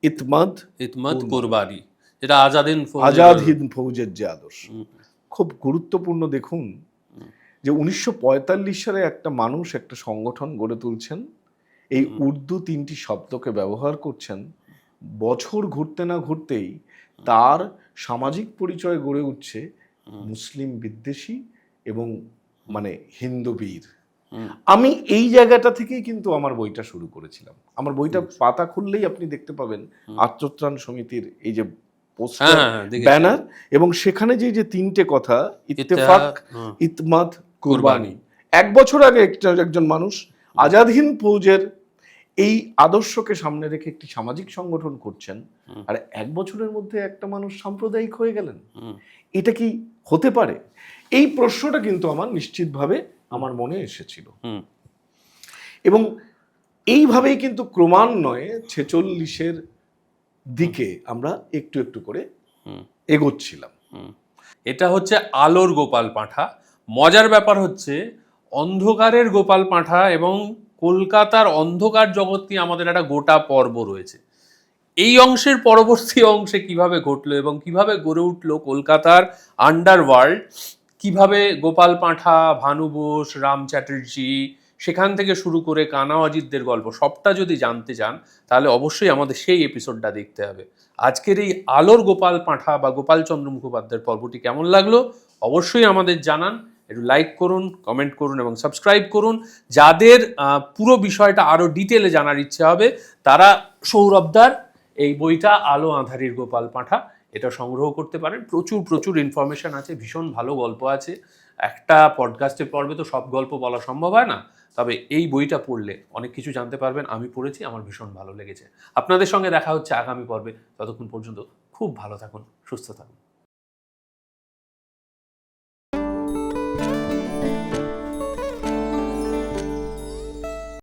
ইতমাদ, কুরবানি, যেটা আজাদ হিন্দ ফৌজের যে আদর্শ, খুব গুরুত্বপূর্ণ। দেখুন যে 1945 সালে একটা মানুষ একটা সংগঠন গড়ে তুলছেন, এই উর্দু 3টি শব্দকে ব্যবহার করছেন। বছর ঘুরতে না ঘুরতেই তার সামাজিক পরিচয় গড়ে উঠছে মুসলিম বিদ্বেষী এবং মানে হিন্দু বীর। আমি এই জায়গাটা থেকেই কিন্তু আমার বইটা শুরু করেছিলাম। আমার বইটা পাতা খুললেই আপনি দেখতে পাবেন আর্তত্রাণ সমিতির এই যে পোস্টার, ব্যানার, এবং সেখানে যে 3টে কথা, ইত্তেফাক, ইতমাদ, কুরবানি। 1 বছর আগে একজন মানুষ আজাদ হিন্দ ফৌজের এই আদর্শকে সামনে রেখে একটি সামাজিক সংগঠন করছেন, আর 1 বছরের মধ্যে একটা মানুষ সাম্প্রদায়িক হয়ে গেলেন। এটা কি হতে পারে? এই প্রশ্নটা কিন্তু আমার নিশ্চিতভাবে আমার মনে এসেছিল। এবং এইভাবেই কিন্তু ক্রমান্বয়ে 46-এর দিকে আমরা একটু একটু করে এগোচ্ছিলাম। এটা হচ্ছে আলোর গোপাল পাঁঠা। মজার ব্যাপার হচ্ছে অন্ধকারের গোপাল পাঁঠা এবং কলকাতার অন্ধকার জগৎ নিয়ে আমাদের একটা গোটা পর্ব রয়েছে। এই অংশের পরবর্তী অংশে কিভাবে ঘটলো এবং কিভাবে গড়ে উঠলো কলকাতার আন্ডারওয়ার্ল্ড, কিভাবে গোপাল পাঁঠা, ভানু বোস, রাম চ্যাটার্জি, সেখান থেকে শুরু করে কানা অজিতদের গল্প, সবটা যদি জানতে চান তাহলে অবশ্যই আমাদের সেই এপিসোডটা দেখতে হবে। আজকের এই আলোর গোপাল পাঁঠা বা গোপালচন্দ্র মুখোপাধ্যায়ের পর্বটি কেমন লাগলো অবশ্যই আমাদের জানান। একটু লাইক করুন, কমেন্ট করুন এবং সাবস্ক্রাইব করুন। যাদের পুরো বিষয়টা আরও ডিটেলে জানার ইচ্ছে হবে তারা সৌরভদার এই বইটা আলো আঁধারির গোপাল পাঁঠা এটা সংগ্রহ করতে পারেন। প্রচুর ইনফরমেশন আছে, ভীষণ ভালো গল্প আছে। একটা পডকাস্টের পর্বে তো সব গল্প বলা সম্ভব হয় না, তবে এই বইটা পড়লে অনেক কিছু জানতে পারবেন। আমি পড়েছি, আমার ভীষণ ভালো লেগেছে। আপনাদের সঙ্গে দেখা হচ্ছে আগামী পর্বে। ততক্ষণ পর্যন্ত খুব ভালো থাকুন, সুস্থ থাকুন।